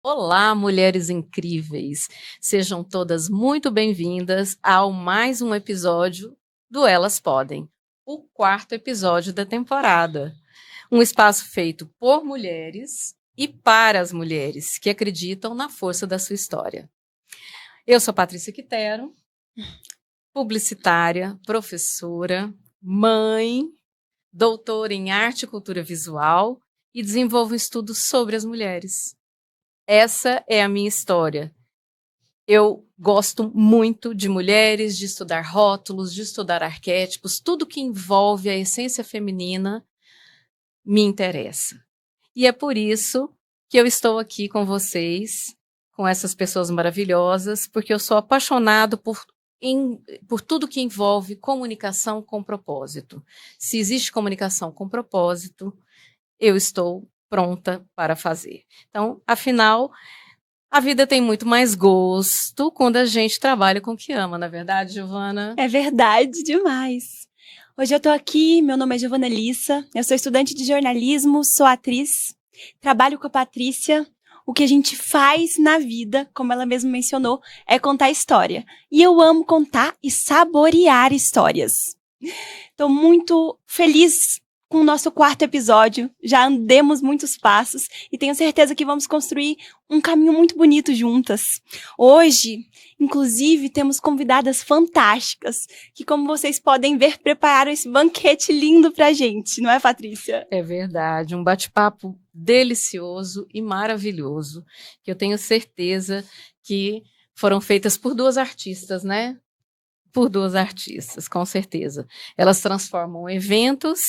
Olá, mulheres incríveis! Sejam todas muito bem-vindas ao mais um episódio do Elas Podem, o quarto episódio da temporada. Um espaço feito por mulheres e para as mulheres que acreditam na força da sua história. Eu sou Patrícia Quitero, publicitária, professora, mãe, doutora em arte e cultura visual e desenvolvo estudos sobre as mulheres. Essa é a minha história. Eu gosto muito de mulheres, de estudar rótulos, de estudar arquétipos, tudo que envolve a essência feminina me interessa. E é por isso que eu estou aqui com vocês, com essas pessoas maravilhosas, porque eu sou apaixonado por tudo que envolve comunicação com propósito. Se existe comunicação com propósito, eu estou pronta para fazer. Então, afinal, a vida tem muito mais gosto quando a gente trabalha com o que ama, não é verdade, Giovana? É verdade demais. Hoje eu tô aqui, meu nome é Giovana Lissa, eu sou estudante de jornalismo, sou atriz, trabalho com a Patrícia. O que a gente faz na vida, como ela mesma mencionou, é contar história. E eu amo contar e saborear histórias. Estou muito feliz com o nosso quarto episódio. Já andemos muitos passos e tenho certeza que vamos construir um caminho muito bonito juntas. Hoje, inclusive, temos convidadas fantásticas que, como vocês podem ver, prepararam esse banquete lindo pra gente, não é, Patrícia? É verdade, um bate-papo delicioso e maravilhoso, que eu tenho certeza que foram feitas por duas artistas, né? Por duas artistas, com certeza. Elas transformam eventos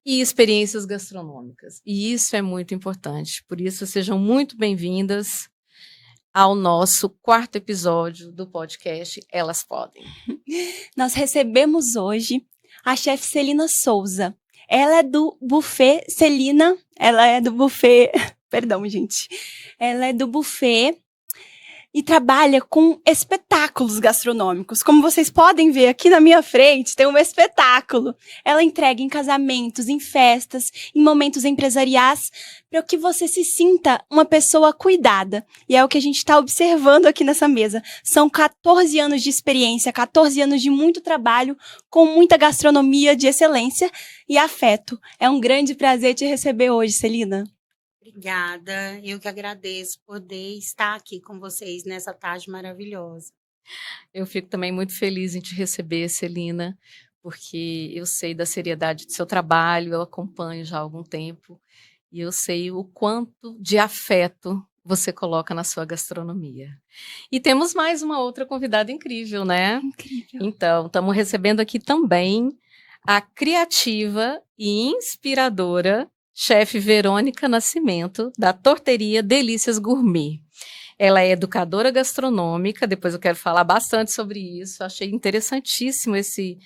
e experiências gastronômicas. E isso é muito importante. Por isso, sejam muito bem-vindas ao nosso quarto episódio do podcast Elas Podem. Nós recebemos hoje a chefe Celina Souza. Ela é do buffet Celina, ela é do buffet, perdão, gente. Ela é do buffet e trabalha com espetáculos gastronômicos. Como vocês podem ver aqui na minha frente, tem um espetáculo. Ela entrega em casamentos, em festas, em momentos empresariais, para que você se sinta uma pessoa cuidada. E é o que a gente está observando aqui nessa mesa. São 14 anos de experiência, 14 anos de muito trabalho, com muita gastronomia de excelência e afeto. É um grande prazer te receber hoje, Celina. Obrigada, eu que agradeço poder estar aqui com vocês nessa tarde maravilhosa. Eu fico também muito feliz em te receber, Celina, porque eu sei da seriedade do seu trabalho, eu acompanho já há algum tempo, e eu sei o quanto de afeto você coloca na sua gastronomia. E temos mais uma outra convidada incrível, né? Incrível. Então, estamos recebendo aqui também a criativa e inspiradora chefe Verônica Nascimento, da Torteria Delícias Gourmet. Ela é educadora gastronômica, depois eu quero falar bastante sobre isso, achei interessantíssimo esse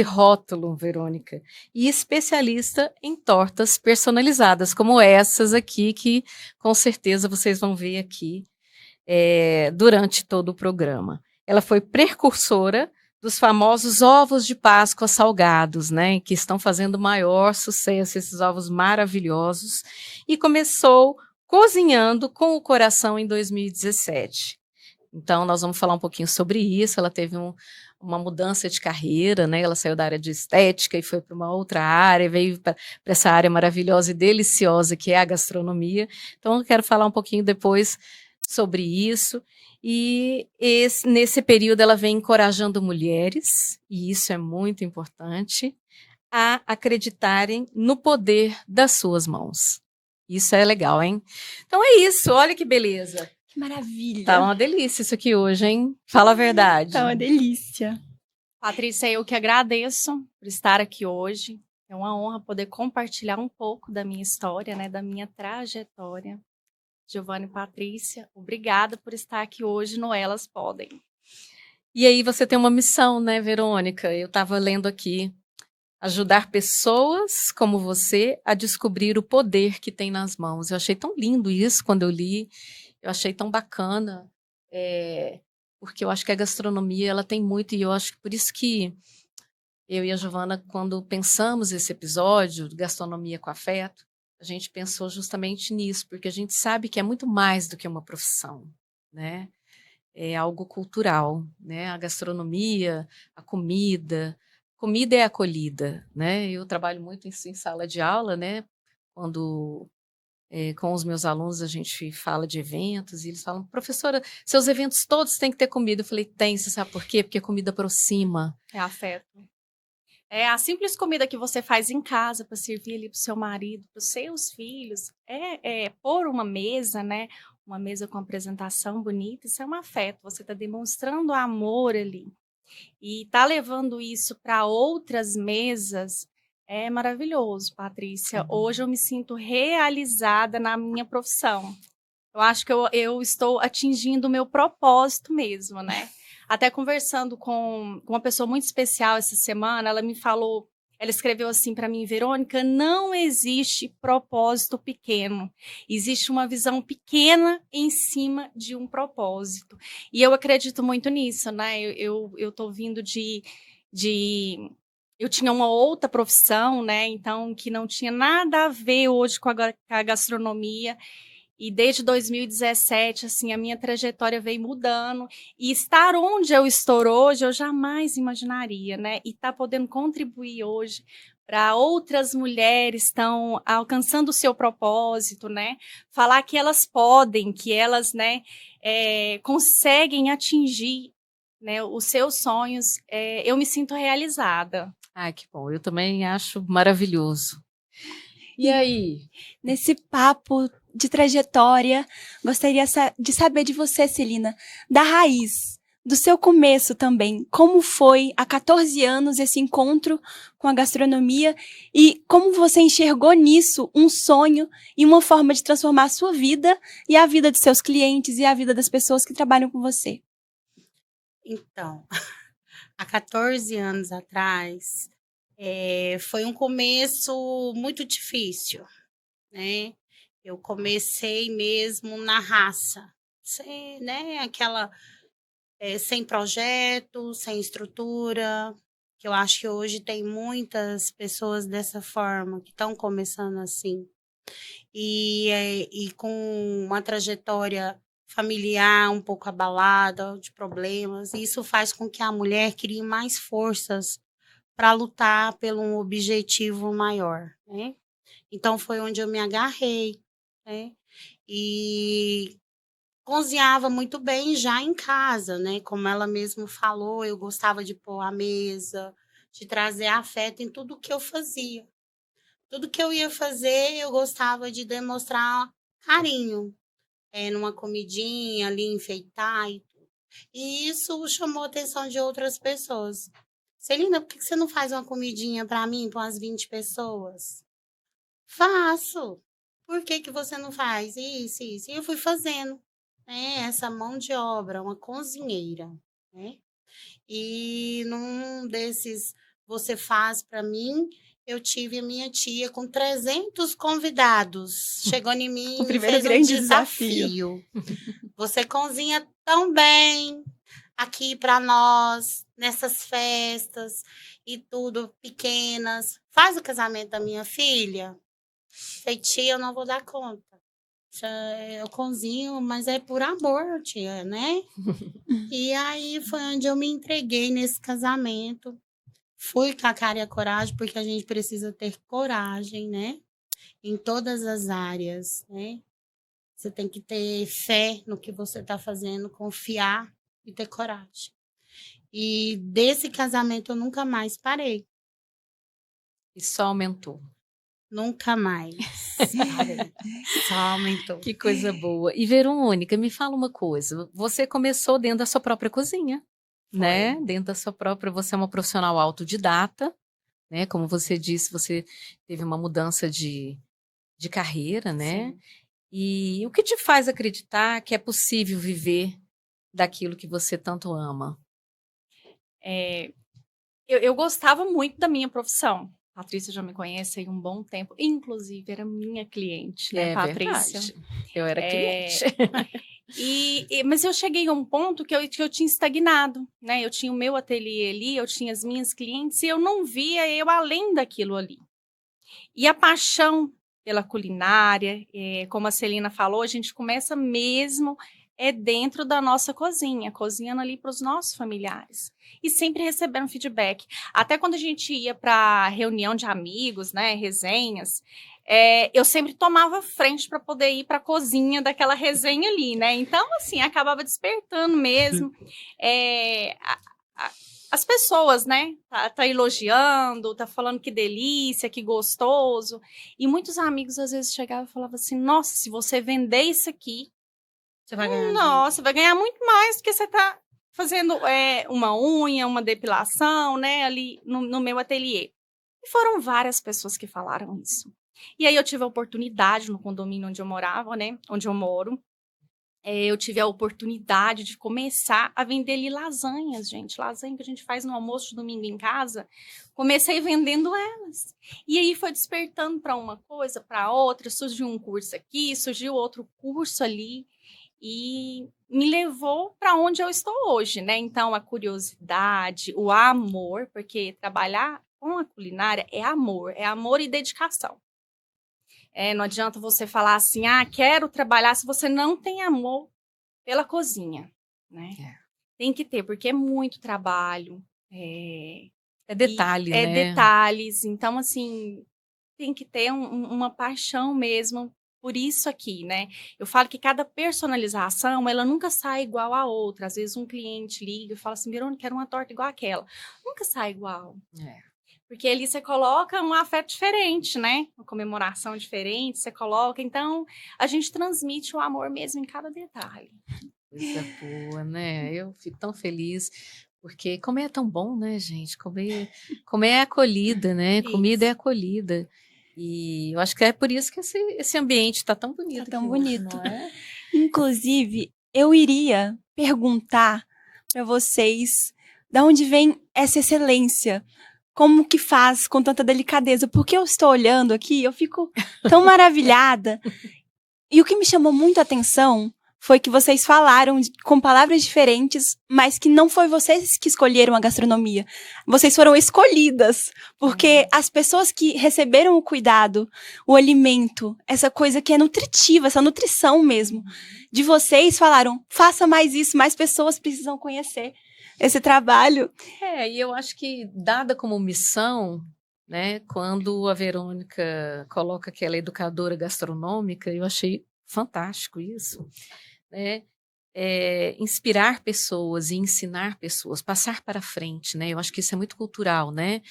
rótulo, Verônica, e especialista em tortas personalizadas, como essas aqui, que com certeza vocês vão ver aqui durante todo o programa. Ela foi precursora dos famosos ovos de Páscoa salgados, né, que estão fazendo maior sucesso, esses ovos maravilhosos, e começou cozinhando com o coração em 2017. Então, nós vamos falar um pouquinho sobre isso. Ela teve uma mudança de carreira, né? Ela saiu da área de estética e foi para uma outra área, veio para essa área maravilhosa e deliciosa que é a gastronomia. Então, eu quero falar um pouquinho depois sobre isso. E nesse período ela vem encorajando mulheres, e isso é muito importante, a acreditarem no poder das suas mãos. Isso é legal, hein? Então é isso, olha que beleza. Que maravilha. Tá uma delícia isso aqui hoje, hein? Fala a verdade. Tá uma delícia. Patrícia, eu que agradeço por estar aqui hoje. É uma honra poder compartilhar um pouco da minha história, né, da minha trajetória. Giovana e Patrícia, obrigada por estar aqui hoje no Elas Podem. E aí você tem uma missão, né, Verônica? Eu estava lendo aqui. Ajudar pessoas como você a descobrir o poder que tem nas mãos. Eu achei tão lindo isso quando eu li. Eu achei tão bacana. Porque eu acho que a gastronomia ela tem muito, e eu acho que por isso que eu e a Giovana, quando pensamos esse episódio, Gastronomia com Afeto, a gente pensou justamente nisso, porque a gente sabe que é muito mais do que uma profissão, né? É algo cultural, né? A gastronomia, a comida. Comida é acolhida, né? Eu trabalho muito isso em sala de aula, né? Quando com os meus alunos a gente fala de eventos e eles falam, professora, seus eventos todos têm que ter comida. Eu falei, tem, você sabe por quê? Porque a comida aproxima. É afeto. É a simples comida que você faz em casa para servir ali para o seu marido, para os seus filhos, pôr uma mesa, né? Uma mesa com apresentação bonita, isso é um afeto. Você está demonstrando amor ali. E tá levando isso para outras mesas é maravilhoso, Patrícia. Hoje eu me sinto realizada na minha profissão. Eu acho que eu estou atingindo o meu propósito mesmo, né? Até conversando com uma pessoa muito especial essa semana, ela me falou, ela escreveu assim para mim, Verônica, não existe propósito pequeno. Existe uma visão pequena em cima de um propósito. E eu acredito muito nisso, né? Eu tô vindo eu tinha uma outra profissão, né? Então, que não tinha nada a ver hoje com a gastronomia. E desde 2017, assim, a minha trajetória veio mudando. E estar onde eu estou hoje, eu jamais imaginaria, né? E estar podendo contribuir hoje para outras mulheres estão alcançando o seu propósito, né? Falar que elas podem, que elas, né, conseguem atingir, né, os seus sonhos. Eu me sinto realizada. Ah, que bom. Eu também acho maravilhoso. E aí? Nesse papo de trajetória, gostaria de saber de você, Celina, da raiz, do seu começo também. Como foi há 14 anos esse encontro com a gastronomia e como você enxergou nisso um sonho e uma forma de transformar a sua vida e a vida de seus clientes e a vida das pessoas que trabalham com você? Então, há 14 anos atrás, foi um começo muito difícil, né? Eu comecei mesmo na raça, sem, né, sem projeto, sem estrutura, que eu acho que hoje tem muitas pessoas dessa forma, que estão começando assim. E com uma trajetória familiar um pouco abalada, de problemas, e isso faz com que a mulher crie mais forças para lutar por um objetivo maior, né? Então foi onde eu me agarrei, né? E cozinhava muito bem já em casa, né? Como ela mesmo falou, eu gostava de pôr a mesa, de trazer afeto em tudo que eu fazia. Tudo que eu ia fazer, eu gostava de demonstrar carinho, numa comidinha ali, enfeitar e tudo. E isso chamou a atenção de outras pessoas. Celina, por que você não faz uma comidinha para mim, para umas 20 pessoas? Faço. Por que você não faz isso, isso? E eu fui fazendo, né, essa mão de obra, uma cozinheira, né? E num desses você faz para mim, eu tive a minha tia com 300 convidados. Chegou em mim O e primeiro fez um grande desafio. Você cozinha tão bem aqui para nós, nessas festas e tudo, pequenas. Faz o casamento da minha filha? Falei, tia, eu não vou dar conta. Eu cozinho, mas é por amor, tia, né? E aí foi onde eu me entreguei nesse casamento. Fui com a cara e a coragem, porque a gente precisa ter coragem, né? Em todas as áreas, né? Você tem que ter fé no que você está fazendo, confiar e ter coragem. E desse casamento eu nunca mais parei. E só aumentou. Nunca mais parei. Só aumentou. Que coisa boa. E Verônica, me fala uma coisa. Você começou dentro da sua própria cozinha, né? Dentro da sua própria, você é uma profissional autodidata, né? Como você disse, você teve uma mudança de carreira, né? Sim. E o que te faz acreditar que é possível viver daquilo que você tanto ama? Eu gostava muito da minha profissão. Patrícia já me conhece há um bom tempo. Inclusive, era minha cliente, né, Patrícia? Verdade. Eu era cliente. Mas eu cheguei a um ponto que eu tinha estagnado, né? Eu tinha o meu ateliê ali, eu tinha as minhas clientes e eu não via eu além daquilo ali. E a paixão pela culinária. Como a Celina falou, a gente começa mesmo dentro da nossa cozinha, cozinhando ali para os nossos familiares. E sempre recebendo feedback. Até quando a gente ia para reunião de amigos, né, resenhas, eu sempre tomava frente para poder ir para a cozinha daquela resenha ali, né? Então, assim, acabava despertando mesmo. As pessoas, né, tá elogiando, tá falando que delícia, que gostoso. E muitos amigos às vezes chegavam e falavam assim: nossa, se você vender isso aqui, Você vai ganhar nossa, vai ganhar muito mais do que você tá fazendo uma unha, uma depilação, né, ali no meu ateliê. E foram várias pessoas que falaram isso. E aí eu tive a oportunidade no condomínio onde eu morava, né, onde eu moro. Eu tive a oportunidade de começar a vender ali lasanhas, gente. Lasanha que a gente faz no almoço de domingo em casa. Comecei vendendo elas. E aí foi despertando para uma coisa, para outra. Surgiu um curso aqui, surgiu outro curso ali. E me levou para onde eu estou hoje, né? Então, a curiosidade, o amor, porque trabalhar com a culinária é amor e dedicação. Não adianta você falar assim, quero trabalhar, se você não tem amor pela cozinha, né? Tem que ter, porque é muito trabalho. É detalhe, né? Detalhes. Então, assim, tem que ter uma paixão mesmo por isso aqui, né? Eu falo que cada personalização, ela nunca sai igual à outra. Às vezes um cliente liga e fala assim, Verônica, quero uma torta igual àquela. Nunca sai igual. Porque ali você coloca um afeto diferente, né? Uma comemoração diferente, você coloca. Então, a gente transmite o amor mesmo em cada detalhe. Coisa boa, né? Eu fico tão feliz, porque comer é tão bom, né, gente? Comer é acolhida, né? Isso. Comida é acolhida. E eu acho que é por isso que esse ambiente está tão bonito. Tá tão aqui hoje, bonito. não é? Inclusive, eu iria perguntar para vocês de onde vem essa excelência. Como que faz com tanta delicadeza? Porque eu estou olhando aqui, eu fico tão maravilhada. E o que me chamou muito a atenção foi que vocês falaram com palavras diferentes, mas que não foi vocês que escolheram a gastronomia. Vocês foram escolhidas, porque as pessoas que receberam o cuidado, o alimento, essa coisa que é nutritiva, essa nutrição mesmo, de vocês falaram, faça mais isso, mais pessoas precisam conhecer esse trabalho. E eu acho que, dada como missão, né, quando a Verônica coloca que ela é educadora gastronômica, eu achei fantástico isso, né? Inspirar pessoas e ensinar pessoas, passar para frente, né? Eu acho que isso é muito cultural, né?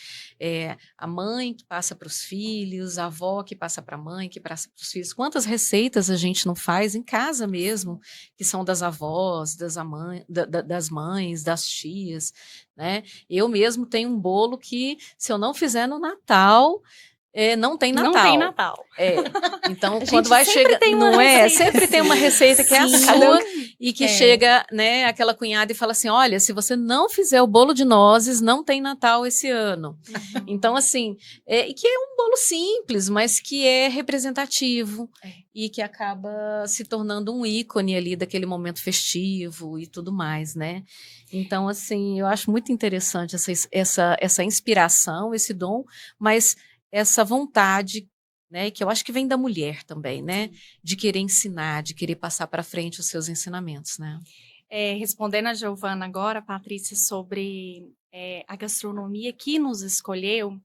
A mãe que passa para os filhos, a avó que passa para a mãe, que passa para os filhos. Quantas receitas a gente não faz em casa mesmo, que são das avós, das mães, das tias, né? Eu mesmo tenho um bolo que, se eu não fizer no Natal, não tem Natal. Não tem Natal. Então, A quando gente vai sempre chegar, tem uma não é? receita. Sempre tem uma receita que é a Sim. sua e que chega, né, aquela cunhada e fala assim, olha, se você não fizer o bolo de nozes, não tem Natal esse ano. Então, assim, e que é um bolo simples, mas que é representativo e que acaba se tornando um ícone ali daquele momento festivo e tudo mais, né? Então, assim, eu acho muito interessante essa inspiração, esse dom, mas essa vontade, né, que eu acho que vem da mulher também, né, de querer ensinar, de querer passar para frente os seus ensinamentos, né. Respondendo a Giovana agora, Patrícia, sobre a gastronomia que nos escolheu,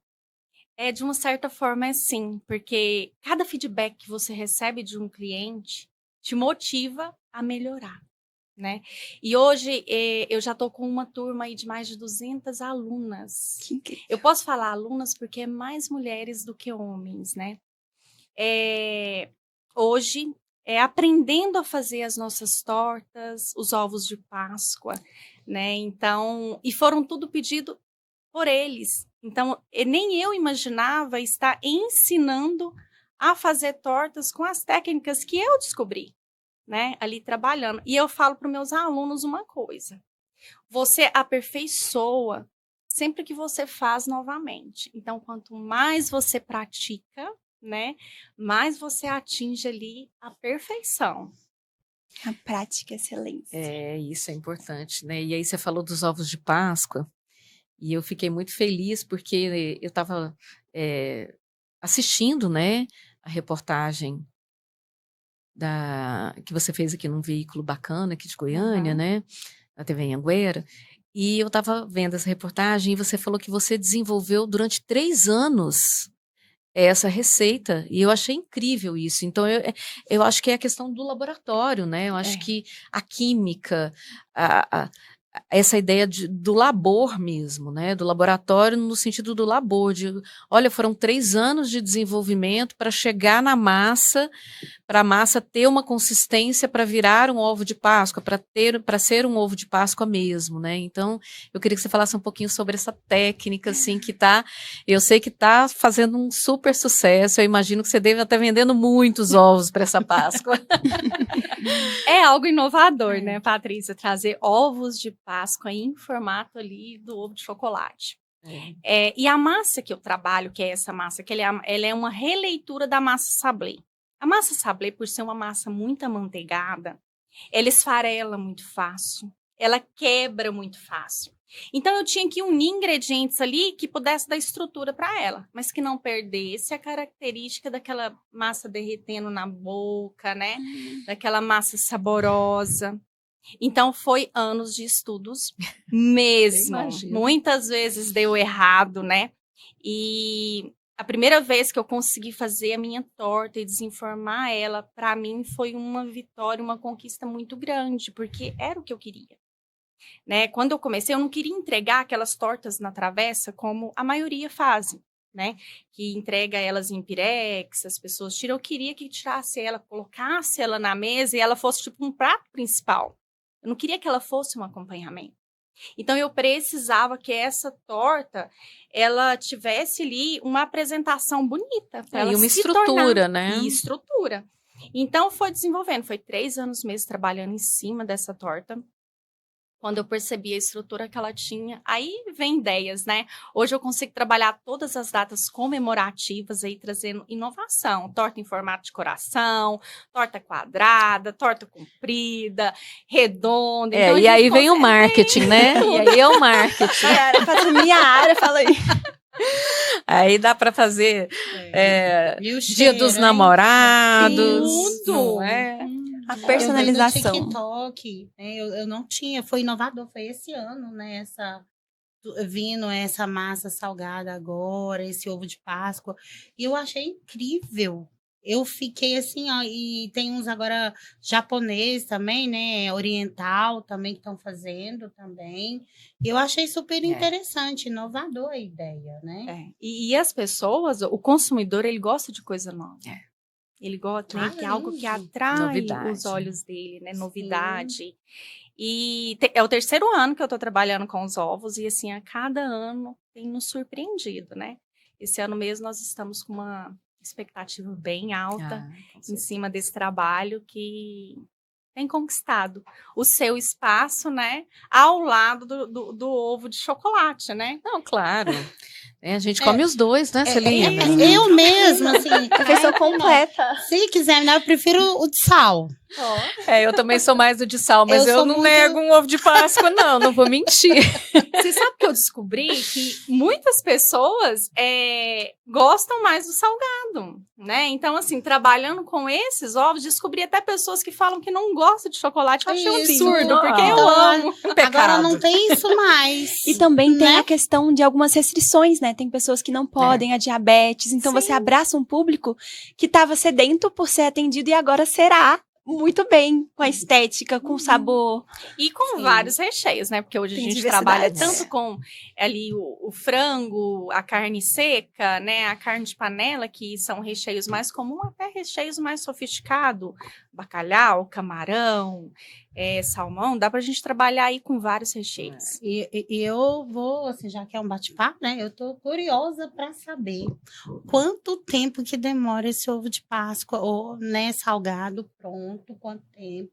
de uma certa forma sim, porque cada feedback que você recebe de um cliente te motiva a melhorar, né? E hoje eu já estou com uma turma aí de mais de 200 alunas. Que incrível. Eu posso falar alunas porque é mais mulheres do que homens, né? Hoje, aprendendo a fazer as nossas tortas, os ovos de Páscoa, né? Então, e foram tudo pedido por eles. Então, nem eu imaginava estar ensinando a fazer tortas com as técnicas que eu descobri, né? Ali trabalhando. E eu falo para os meus alunos uma coisa: você aperfeiçoa sempre que você faz novamente. Então, quanto mais você pratica, né, mais você atinge ali a perfeição. A prática, excelência. Isso é importante, né? E aí você falou dos ovos de Páscoa, e eu fiquei muito feliz porque eu estava assistindo, né, a a reportagem que você fez aqui num veículo bacana aqui de Goiânia, né? Na TV Anhanguera. E eu estava vendo essa reportagem e você falou que você desenvolveu durante 3 anos essa receita. E eu achei incrível isso. Então, eu acho que é a questão do laboratório, né? Eu acho que a química, essa ideia do labor mesmo, né? Do laboratório no sentido do labor. Olha, foram 3 anos de desenvolvimento para chegar na massa, para a massa ter uma consistência para virar um ovo de Páscoa, para ser um ovo de Páscoa mesmo, né? Então, eu queria que você falasse um pouquinho sobre essa técnica, assim, eu sei que está fazendo um super sucesso. Eu imagino que você deve estar vendendo muitos ovos para essa Páscoa. É algo inovador, né, Patrícia? Trazer ovos de Páscoa em formato ali do ovo de chocolate. E a massa que eu trabalho, que é essa massa, ela é uma releitura da massa sablé. A massa sablé, por ser uma massa muito amanteigada, ela esfarela muito fácil, ela quebra muito fácil. Então, eu tinha que unir ingredientes ali que pudesse dar estrutura para ela, mas que não perdesse a característica daquela massa derretendo na boca, né? Daquela massa saborosa. Então, foi anos de estudos mesmo. Muitas vezes deu errado, né? E a primeira vez que eu consegui fazer a minha torta e desenformar ela, para mim foi uma vitória, uma conquista muito grande, porque era o que eu queria. Né? Quando eu comecei, eu não queria entregar aquelas tortas na travessa como a maioria fazem, né? Que entrega elas em pirex, as pessoas tiram. Eu queria que tirasse ela, colocasse ela na mesa e ela fosse tipo um prato principal. Eu não queria que ela fosse um acompanhamento. Então, eu precisava que essa torta, ela tivesse ali uma apresentação bonita. E uma estrutura, né? E estrutura. Então, foi desenvolvendo. Foi 3 anos mesmo trabalhando em cima dessa torta. Quando eu percebi a estrutura que ela tinha, aí vem ideias, né? Hoje eu consigo trabalhar todas as datas comemorativas aí, trazendo inovação. Torta em formato de coração, torta quadrada, torta comprida, redonda. Então, e aí vem o marketing, né? E aí é o marketing. Faz minha área, fala aí. Aí dá para fazer Dia dos Namorados. Tudo. A personalização. Eu no TikTok, né, eu não tinha, foi inovador, foi esse ano, né, vindo essa massa salgada agora, esse ovo de Páscoa, e eu achei incrível. Eu fiquei assim, ó, e tem uns agora japonês também, né, oriental também que estão fazendo também. Eu achei super interessante, inovador a ideia, né? E as pessoas, o consumidor, ele gosta de coisa nova. Ele gosta, né, que é algo que atrai os olhos dele, né? Novidade. Sim. E é o 3º ano que eu estou trabalhando com os ovos e, assim, a cada ano tem nos surpreendido, né? Esse ano mesmo nós estamos com uma expectativa bem alta em cima desse trabalho que tem conquistado o seu espaço, né? Ao lado do ovo de chocolate, né? Não, claro. A gente come os dois, né, Celina? Eu mesma, assim. A pessoa completa. Se quiser, eu prefiro o de sal. Eu também sou mais do de sal, mas eu não nego um ovo de Páscoa, não vou mentir. Você sabe que eu descobri que muitas pessoas gostam mais do salgado, né? Então, assim, trabalhando com esses ovos, descobri até pessoas que falam que não gostam de chocolate. Eu achei um absurdo, porque eu amo. Agora não tem isso mais. E também tem a questão de algumas restrições, né? Tem pessoas que não podem, a diabetes. Então, você abraça um público que estava sedento por ser atendido e agora será muito bem, com a estética, com o sabor. E com vários recheios, né? Porque hoje a gente trabalha tanto com ali o frango, a carne seca, né? A carne de panela, que são recheios mais comuns, até recheios mais sofisticados. Bacalhau, camarão, salmão. Dá pra gente trabalhar aí com vários recheios. E eu vou, assim, já que é um bate-papo, né? Eu tô curiosa para saber quanto tempo que demora esse ovo de Páscoa, ou, né, salgado, pronto, quanto tempo.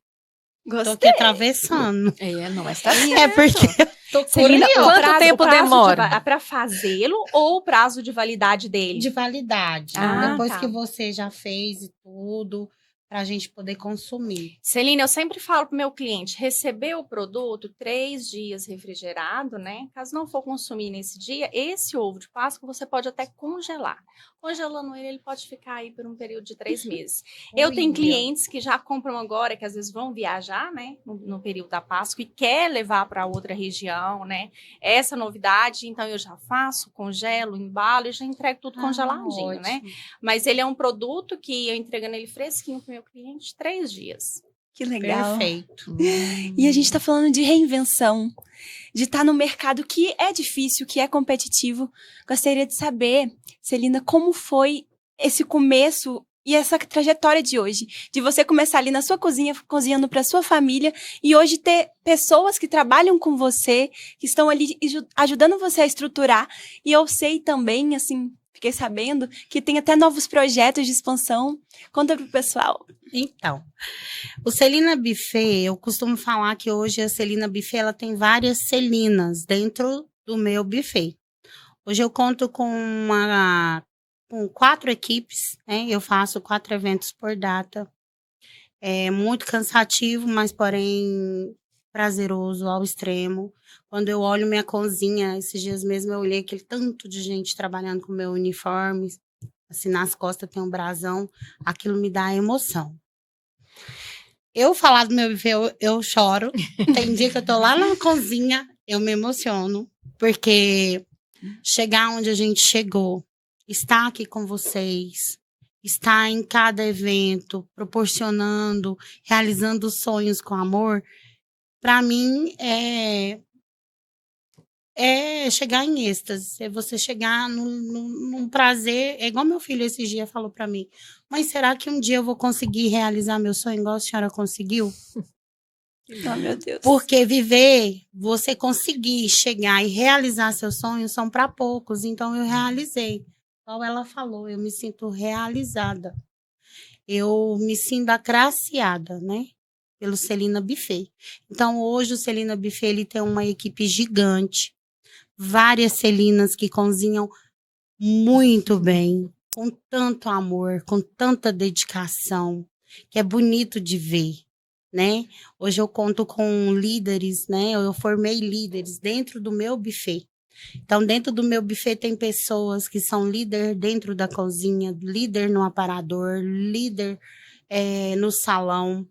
Gostei. Tô aqui atravessando. Não, mas tá certo. É porque eu tô curiosa. Quanto tempo demora? Para fazê-lo ou o prazo de validade dele? De validade. Depois que você já fez e tudo, para a gente poder consumir. Celina, eu sempre falo para o meu cliente, receber o produto 3 dias refrigerado, né? Caso não for consumir nesse dia, esse ovo de Páscoa você pode até congelar. Congelando ele pode ficar aí por um período de 3 meses. Eu tenho clientes que já compram agora, que às vezes vão viajar, né, no período da Páscoa e quer levar para outra região, né? Essa novidade, então eu já faço, congelo, embalo e já entrego tudo congeladinho, né? Mas ele é um produto que eu entregando ele fresquinho para o meu cliente 3 dias. Que legal. Perfeito. E a gente tá falando de reinvenção, de estar no mercado que é difícil, que é competitivo. Gostaria de saber, Celina, como foi esse começo e essa trajetória de hoje? De você começar ali na sua cozinha, cozinhando para sua família, e hoje ter pessoas que trabalham com você, que estão ali ajudando você a estruturar. E eu sei também, assim, fiquei sabendo, que tem até novos projetos de expansão. Conta pro pessoal. Então, o Celina Buffet, eu costumo falar que hoje a Celina Buffet, ela tem várias Celinas dentro do meu buffet. Hoje eu conto com 4 equipes, né? Eu faço 4 eventos por data. É muito cansativo, mas porém prazeroso ao extremo. Quando eu olho minha cozinha, esses dias mesmo eu olhei aquele tanto de gente trabalhando com meu uniforme, assim, nas costas tem um brasão, aquilo me dá emoção. Eu falar do meu buffet, eu choro. Tem dia que eu tô lá na cozinha, eu me emociono, porque chegar onde a gente chegou, estar aqui com vocês, estar em cada evento, proporcionando, realizando sonhos com amor, para mim é chegar em êxtase, é você chegar num prazer, é igual meu filho esses dias falou para mim, mas será que um dia eu vou conseguir realizar meu sonho igual a senhora conseguiu? Oh, meu Deus. Porque viver, você conseguir chegar e realizar seus sonhos são para poucos, então eu realizei. Igual ela falou, eu me sinto realizada. Eu me sinto agraciada, né? Pelo Celina Buffet. Então, hoje o Celina Buffet ele tem uma equipe gigante, várias Celinas que cozinham muito bem, com tanto amor, com tanta dedicação, que é bonito de ver, né? Hoje eu conto com líderes, né? Eu formei líderes dentro do meu buffet. Então, dentro do meu buffet tem pessoas que são líder dentro da cozinha, líder no aparador, líder no salão.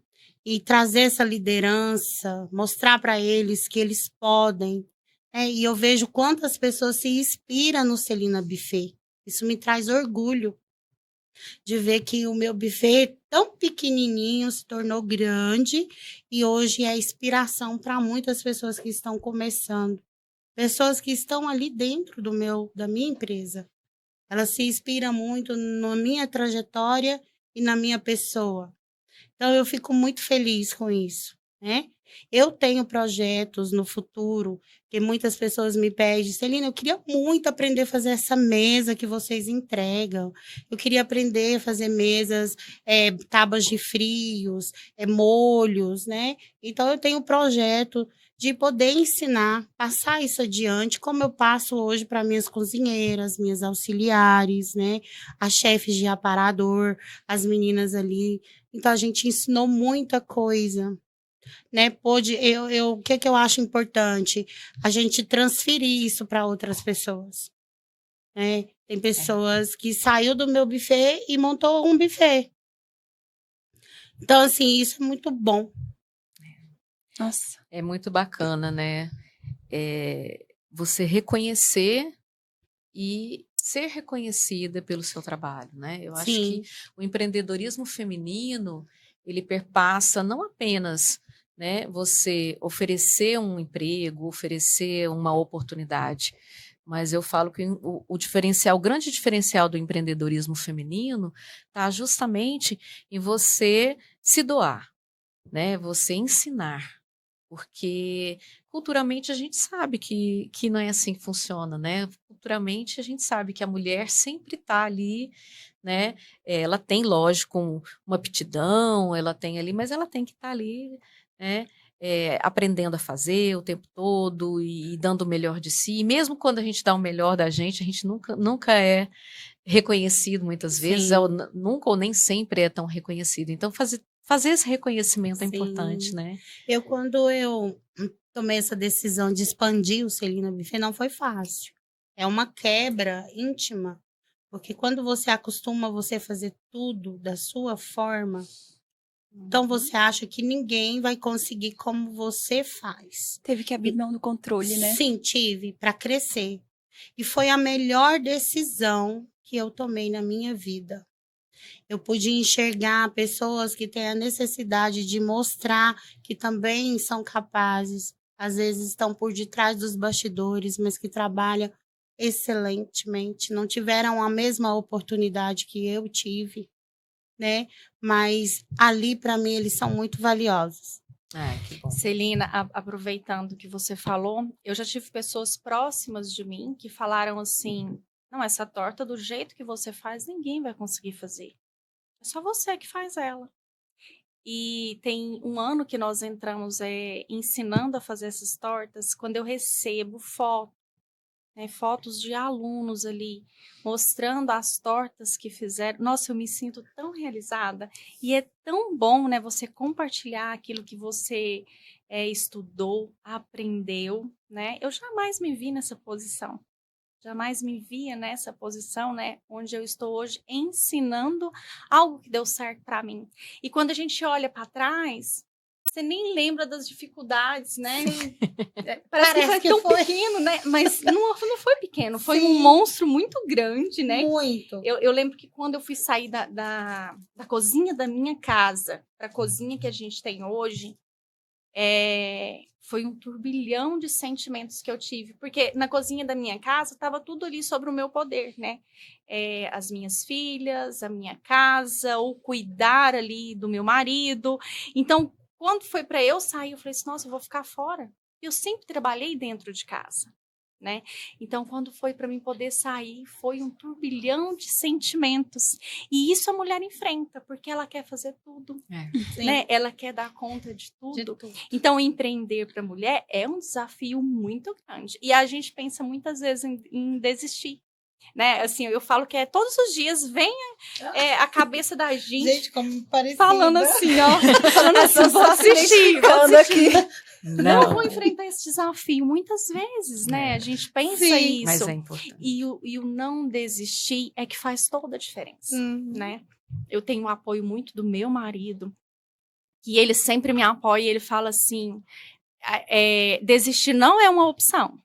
E trazer essa liderança, mostrar para eles que eles podem. E eu vejo quantas pessoas se inspiram no Celina Buffet. Isso me traz orgulho de ver que o meu buffet tão pequenininho se tornou grande e hoje é inspiração para muitas pessoas que estão começando. Pessoas que estão ali dentro da minha empresa. Elas se inspiram muito na minha trajetória e na minha pessoa. Então, eu fico muito feliz com isso, né? Eu tenho projetos no futuro que muitas pessoas me pedem, Celina, eu queria muito aprender a fazer essa mesa que vocês entregam. Eu queria aprender a fazer mesas, tábuas de frios, molhos, né? Então, eu tenho um projeto de poder ensinar, passar isso adiante, como eu passo hoje para minhas cozinheiras, minhas auxiliares, né? As chefes de aparador, as meninas ali. Então, a gente ensinou muita coisa, né? O que eu acho importante? A gente transferir isso para outras pessoas, né? Tem pessoas que saiu do meu buffet e montou um buffet. Então, assim, isso é muito bom. Nossa. É muito bacana, né? Você reconhecer e ser reconhecida pelo seu trabalho, né? Eu acho que o empreendedorismo feminino, ele perpassa não apenas, né, você oferecer um emprego, oferecer uma oportunidade, mas eu falo que o grande diferencial do empreendedorismo feminino está justamente em você se doar, né? Você ensinar. Porque culturalmente a gente sabe que não é assim que funciona, né? Culturalmente a gente sabe que a mulher sempre está ali, né? Ela tem, lógico, uma aptidão, ela tem ali, mas ela tem que estar ali, né? Aprendendo a fazer o tempo todo e dando o melhor de si. E mesmo quando a gente dá o melhor da gente, a gente nunca é reconhecido muitas vezes, nunca ou nem sempre é tão reconhecido. Então, fazer esse reconhecimento é importante, né? Quando eu tomei essa decisão de expandir o Celina Buffet, não foi fácil. É uma quebra íntima, Porque quando você acostuma você fazer tudo da sua forma, então você acha que ninguém vai conseguir como você faz. Teve que abrir mão do controle, né? Sim, tive para crescer. E foi a melhor decisão que eu tomei na minha vida. Eu pude enxergar pessoas que têm a necessidade de mostrar que também são capazes, às vezes estão por detrás dos bastidores, mas que trabalham excelentemente, não tiveram a mesma oportunidade que eu tive, né? Mas ali, para mim, eles são muito valiosos. Que bom. Celina, aproveitando o que você falou, eu já tive pessoas próximas de mim que falaram assim, não, essa torta do jeito que você faz, ninguém vai conseguir fazer. É só você que faz ela. E tem um ano que nós entramos ensinando a fazer essas tortas, quando eu recebo fotos de alunos ali, mostrando as tortas que fizeram. Nossa, eu me sinto tão realizada. E é tão bom, né, você compartilhar aquilo que você estudou, aprendeu, né? Eu jamais me vi nessa posição. Jamais me via nessa posição, né, onde eu estou hoje ensinando algo que deu certo para mim. E quando a gente olha para trás, você nem lembra das dificuldades, né? Parece que foi tão pequeno, né? Mas não foi pequeno, foi um monstro muito grande, né? Muito. Eu lembro que quando eu fui sair da cozinha da minha casa para a cozinha que a gente tem hoje, foi um turbilhão de sentimentos que eu tive, porque na cozinha da minha casa estava tudo ali sobre o meu poder, né? As minhas filhas, a minha casa, o cuidar ali do meu marido. Então, quando foi para eu sair, eu falei assim, nossa, eu vou ficar fora. Eu sempre trabalhei dentro de casa, né? Então, quando foi para mim poder sair, foi um turbilhão de sentimentos. E isso a mulher enfrenta, porque ela quer fazer tudo, né? Ela quer dar conta de tudo. Então, empreender para a mulher é um desafio muito grande. E a gente pensa muitas vezes em desistir. Né? Assim, eu falo que todos os dias vem a cabeça da gente como parecida. falando assim, ó, falando assim, vou assistir aqui. Não vou enfrentar esse desafio muitas vezes, né? A gente pensa isso. Mas é importante. E o não desistir é que faz toda a diferença, né? Eu tenho o apoio muito do meu marido, que ele sempre me apoia e ele fala assim, desistir não é uma opção.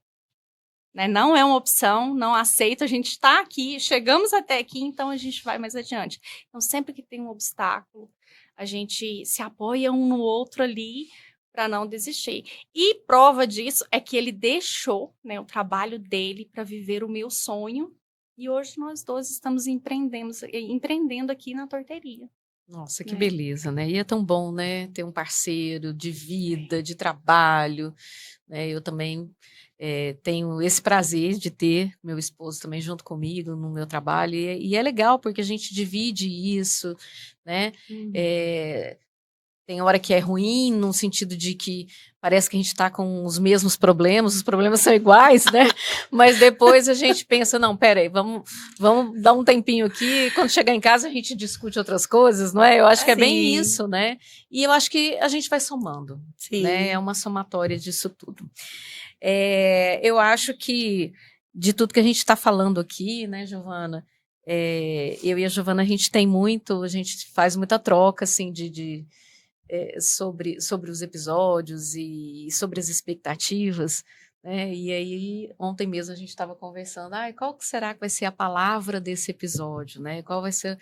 Né? Não é uma opção, não aceito, a gente está aqui, chegamos até aqui, então a gente vai mais adiante. Então, sempre que tem um obstáculo, a gente se apoia um no outro ali para não desistir. E prova disso é que ele deixou, né, o trabalho dele para viver o meu sonho, e hoje nós dois estamos empreendendo aqui na torteria. Nossa, que beleza, né? E é tão bom, né, ter um parceiro de vida, de trabalho, né? Eu também tenho esse prazer de ter meu esposo também junto comigo no meu trabalho, e é legal porque a gente divide isso, né? Tem hora que é ruim, no sentido de que parece que a gente está com os mesmos problemas, os problemas são iguais, né? Mas depois a gente pensa, não, peraí, vamos dar um tempinho aqui, quando chegar em casa a gente discute outras coisas, não é? Eu acho que é bem isso, né? E eu acho que a gente vai somando, né? É uma somatória disso tudo. Eu acho que de tudo que a gente está falando aqui, né, Giovana, eu e a Giovana, a gente faz muita troca, assim, sobre os episódios e sobre as expectativas, né? E aí, ontem mesmo a gente estava conversando, qual que será que vai ser a palavra desse episódio, né? Qual vai ser...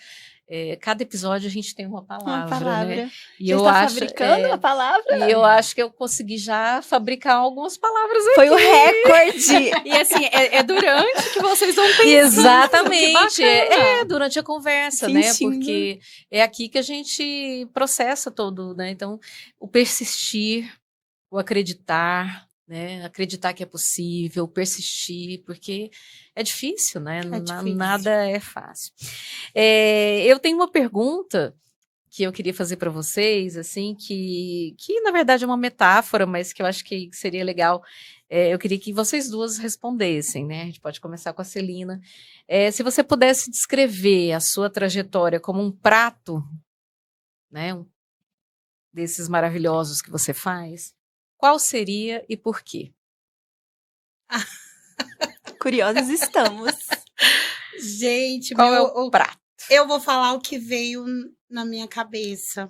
cada episódio a gente tem uma palavra. Né? E já está fabricando a palavra? E eu acho que eu consegui já fabricar algumas palavras aqui. Foi o recorde! E assim, durante que vocês vão pensando. Exatamente, durante a conversa, né? Porque é aqui que a gente processa todo, né? Então, o persistir, o acreditar, né? Acreditar que é possível, persistir, porque é difícil, né? Nada é fácil. Eu tenho uma pergunta que eu queria fazer para vocês, assim, que na verdade é uma metáfora, mas que eu acho que seria legal. Eu queria que vocês duas respondessem, né? A gente pode começar com a Celina. Se você pudesse descrever a sua trajetória como um prato, né? Desses maravilhosos que você faz, qual seria e por quê? Curiosos estamos. Gente, Qual é o prato? eu vou falar o que veio na minha cabeça.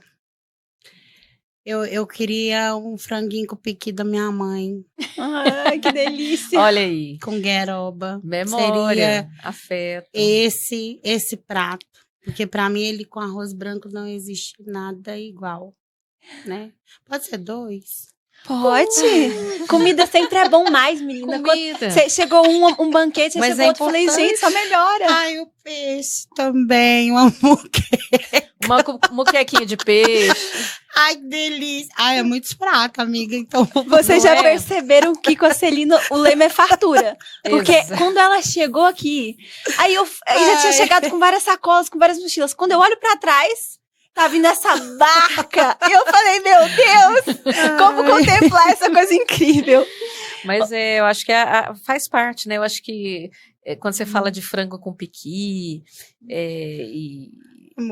Eu queria um franguinho com piqui da minha mãe, Ai, que delícia. Olha aí. com gueroba. Memória, afeto. Esse prato. Porque para mim ele com arroz branco não existe nada igual, né? Pode ser 2? Pode. Comida sempre é bom mais, menina. Comida. Chegou um banquete, Mas chegou é outro, falei, importante. gente, só melhora. Ai, o peixe também, uma muqueca. Uma muquequinha de peixe. Ai, que delícia. Ai, é muito fraca, amiga, então... Vocês Não já é? perceberam que com a Celina o lema é fartura. Porque Exato. quando ela chegou aqui, aí eu já tinha chegado com várias sacolas, com várias mochilas. Quando eu olho pra trás, tá vindo essa barca. E eu falei, meu Deus, como contemplar essa coisa incrível. Mas eu acho que faz parte, né? Eu acho que quando você fala de frango com piqui,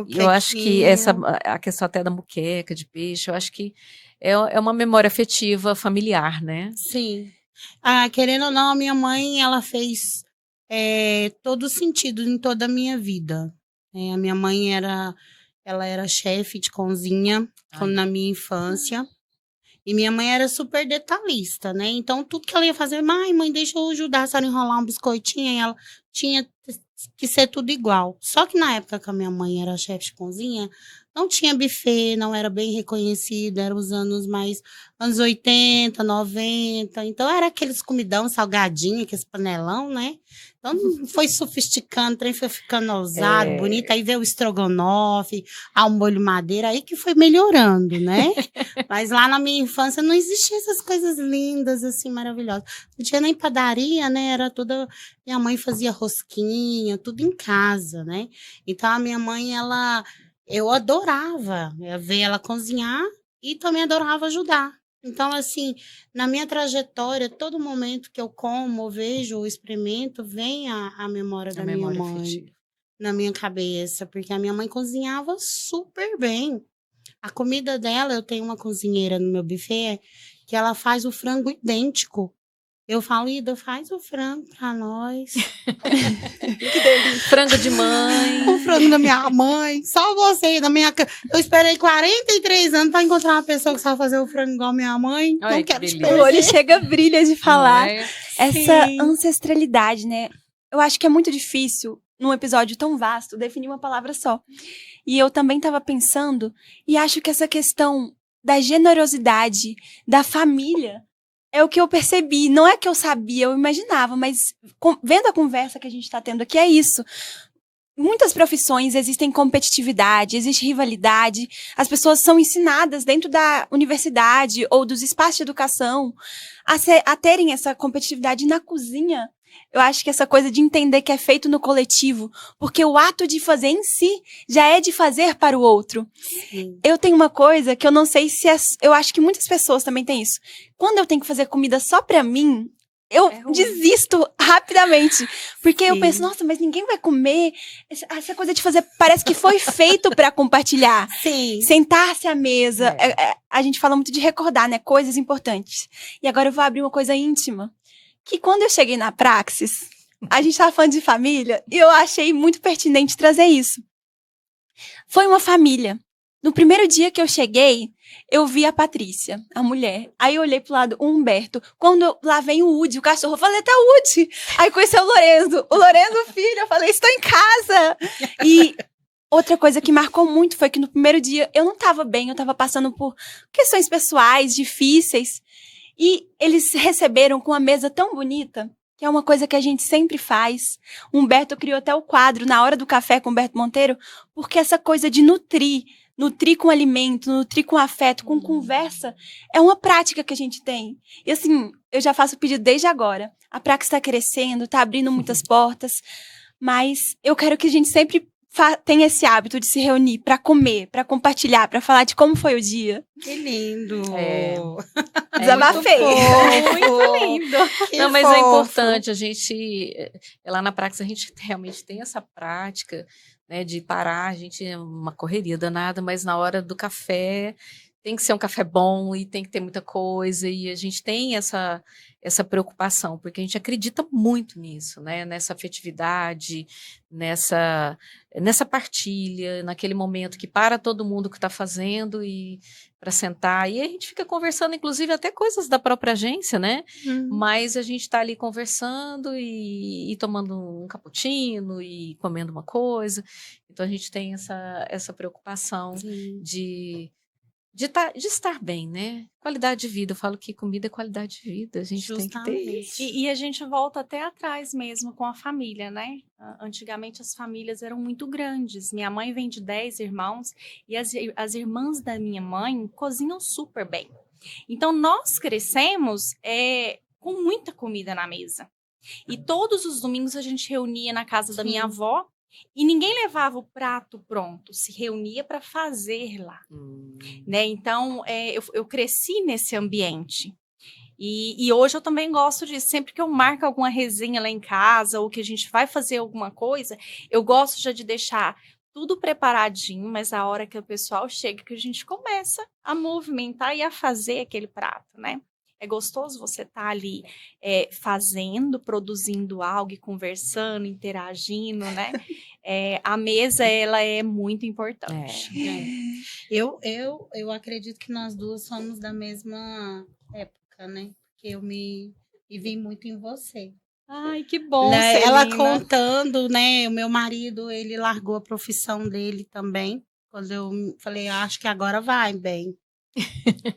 eu acho que a questão até da muqueca de peixe, eu acho que é uma memória afetiva familiar, né? Sim. Querendo ou não, a minha mãe, ela fez todo sentido em toda a minha vida. A minha mãe ela era chefe de cozinha na minha infância. E minha mãe era super detalhista, né? Então, tudo que ela ia fazer, mãe, deixa eu ajudar a senhora a enrolar um biscoitinho. E ela tinha que ser tudo igual. Só que na época que a minha mãe era chefe de cozinha, não tinha buffet, não era bem reconhecido, era os anos 80, 90. Então, era aqueles comidão salgadinho, aqueles panelão, né? Então, foi sofisticando, o trem foi ficando ousado, bonito. Aí veio o estrogonofe, o molho madeira, aí que foi melhorando, né? Mas lá na minha infância não existiam essas coisas lindas, assim, maravilhosas. Não tinha nem padaria, né? Era toda... Minha mãe fazia rosquinha, tudo em casa, né? Então, a minha mãe, eu adorava ver ela cozinhar e também adorava ajudar. Então, assim, na minha trajetória, todo momento que eu como, vejo, experimento, vem a memória da minha mãe Afetiva. na minha cabeça, porque a minha mãe cozinhava super bem. A comida dela, eu tenho uma cozinheira no meu buffet que ela faz o frango idêntico. Eu falo, Ida, faz o frango pra nós. Que delícia. Frango de mãe. O frango da minha mãe. Só você, da minha... Eu esperei 43 anos pra encontrar uma pessoa que sabe fazer o frango igual a minha mãe. Ai, Não que quero te delícia. O olho perder. chega, brilha de falar. Não é? Essa Sim. ancestralidade, né? Eu acho que é muito difícil, num episódio tão vasto, definir uma palavra só. E eu também estava pensando, e acho que essa questão da generosidade, da família, é o que eu percebi. Não é que eu sabia, eu imaginava, mas vendo a conversa que a gente está tendo aqui, é isso. Muitas profissões existem competitividade, existe rivalidade, as pessoas são ensinadas dentro da universidade ou dos espaços de educação a terem essa competitividade na cozinha. Eu acho que essa coisa de entender que é feito no coletivo, porque o ato de fazer em si já é de fazer para o outro. Sim. Eu tenho uma coisa que eu não sei se eu acho que muitas pessoas também têm isso. Quando eu tenho que fazer comida só pra mim, eu É ruim. desisto rapidamente. Porque eu Sim. penso, nossa, mas ninguém vai comer. Essa coisa de fazer parece que foi feito pra compartilhar. Sim. Sentar-se à mesa. A gente fala muito de recordar, né? Coisas importantes. E agora eu vou abrir uma coisa íntima. Que quando eu cheguei na Praxis, a gente tava falando de família, e eu achei muito pertinente trazer isso. Foi uma família. No primeiro dia que eu cheguei, eu vi a Patrícia, a mulher. Aí eu olhei pro lado, o Humberto. Lá vem o Udi, o cachorro. Eu falei, tá o Udi. Aí conheceu o Lorenzo. O Lorenzo, filho. Eu falei, estou em casa. E outra coisa que marcou muito foi que no primeiro dia eu não tava bem. Eu tava passando por questões pessoais, difíceis. E eles receberam com uma mesa tão bonita, que é uma coisa que a gente sempre faz. O Humberto criou até o quadro Na Hora do Café com o Humberto Monteiro, porque essa coisa de nutrir com alimento, nutrir com afeto, com conversa, é uma prática que a gente tem. E assim, eu já faço o pedido desde agora. A Praxis está crescendo, está abrindo muitas portas, mas eu quero que a gente sempre tenha esse hábito de se reunir para comer, para compartilhar, para falar de como foi o dia. Que lindo. Desabafei. Muito lindo. Não, mas é importante, a gente, lá na Praxis, a gente realmente tem essa prática, né, de parar, a gente é uma correria danada, mas na hora do café tem que ser um café bom e tem que ter muita coisa, e a gente tem essa preocupação, porque a gente acredita muito nisso, né? Nessa afetividade, nessa partilha, naquele momento que para todo mundo que está fazendo e para sentar, e a gente fica conversando, inclusive até coisas da própria agência, né? Mas a gente está ali conversando e tomando um cappuccino e comendo uma coisa, então a gente tem essa preocupação Sim. de estar bem, né? Qualidade de vida. Eu falo que comida é qualidade de vida. A gente tem que ter isso. E a gente volta até atrás mesmo com a família, né? Antigamente as famílias eram muito grandes. Minha mãe vem de 10 irmãos e as irmãs da minha mãe cozinham super bem. Então nós crescemos com muita comida na mesa. E todos os domingos a gente reunia na casa da minha avó. E ninguém levava o prato pronto, se reunia para fazer lá, né? Então, eu cresci nesse ambiente. E hoje eu também gosto disso. Sempre que eu marco alguma resenha lá em casa, ou que a gente vai fazer alguma coisa, eu gosto já de deixar tudo preparadinho, mas a hora que o pessoal chega, que a gente começa a movimentar e a fazer aquele prato, né? É gostoso você estar ali fazendo, produzindo algo, e conversando, interagindo, né? A mesa, ela é muito importante. Eu acredito que nós duas somos da mesma época, né? Porque eu me vi muito em você. Ai, que bom, Né? Celina. Ela contando, né? O meu marido, ele largou a profissão dele também. Quando eu falei, acho que agora vai bem.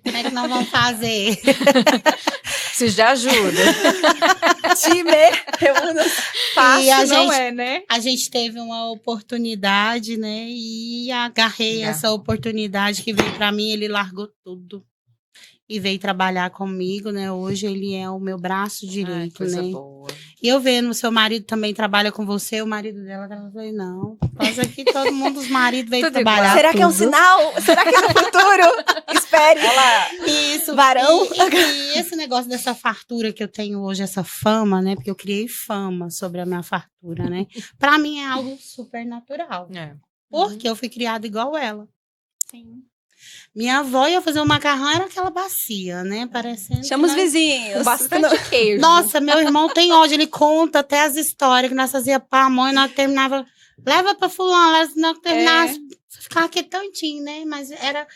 Como é que nós vamos fazer? Preciso de ajuda. Time, fácil E a não gente- é, né? A gente teve uma oportunidade, né? E agarrei essa oportunidade que veio para mim. Ele largou tudo e veio trabalhar comigo, né? Hoje ele é o meu braço Ai, direito, coisa né? boa. E eu vendo, seu marido também trabalha com você, o marido dela, eu falei, não, faz aqui todo mundo, os maridos vêm Tudo trabalhar. igual. Será que é um tudo. sinal? Será que é no futuro? Espere. Isso. Varão. E esse negócio dessa fartura que eu tenho hoje, essa fama, né? Porque eu criei fama sobre a minha fartura, né? Pra mim é algo super natural. Porque eu fui criada igual ela. Sim. Minha avó ia fazer o macarrão, era aquela bacia, né? Parecendo. Chama os que nós- vizinhos. Com bastante queijo. Nossa, meu irmão tem ódio, ele conta até as histórias que nós fazia pamonha, nós terminava, leva pra fulano, nós terminava, ficava quietantinho, né? Mas era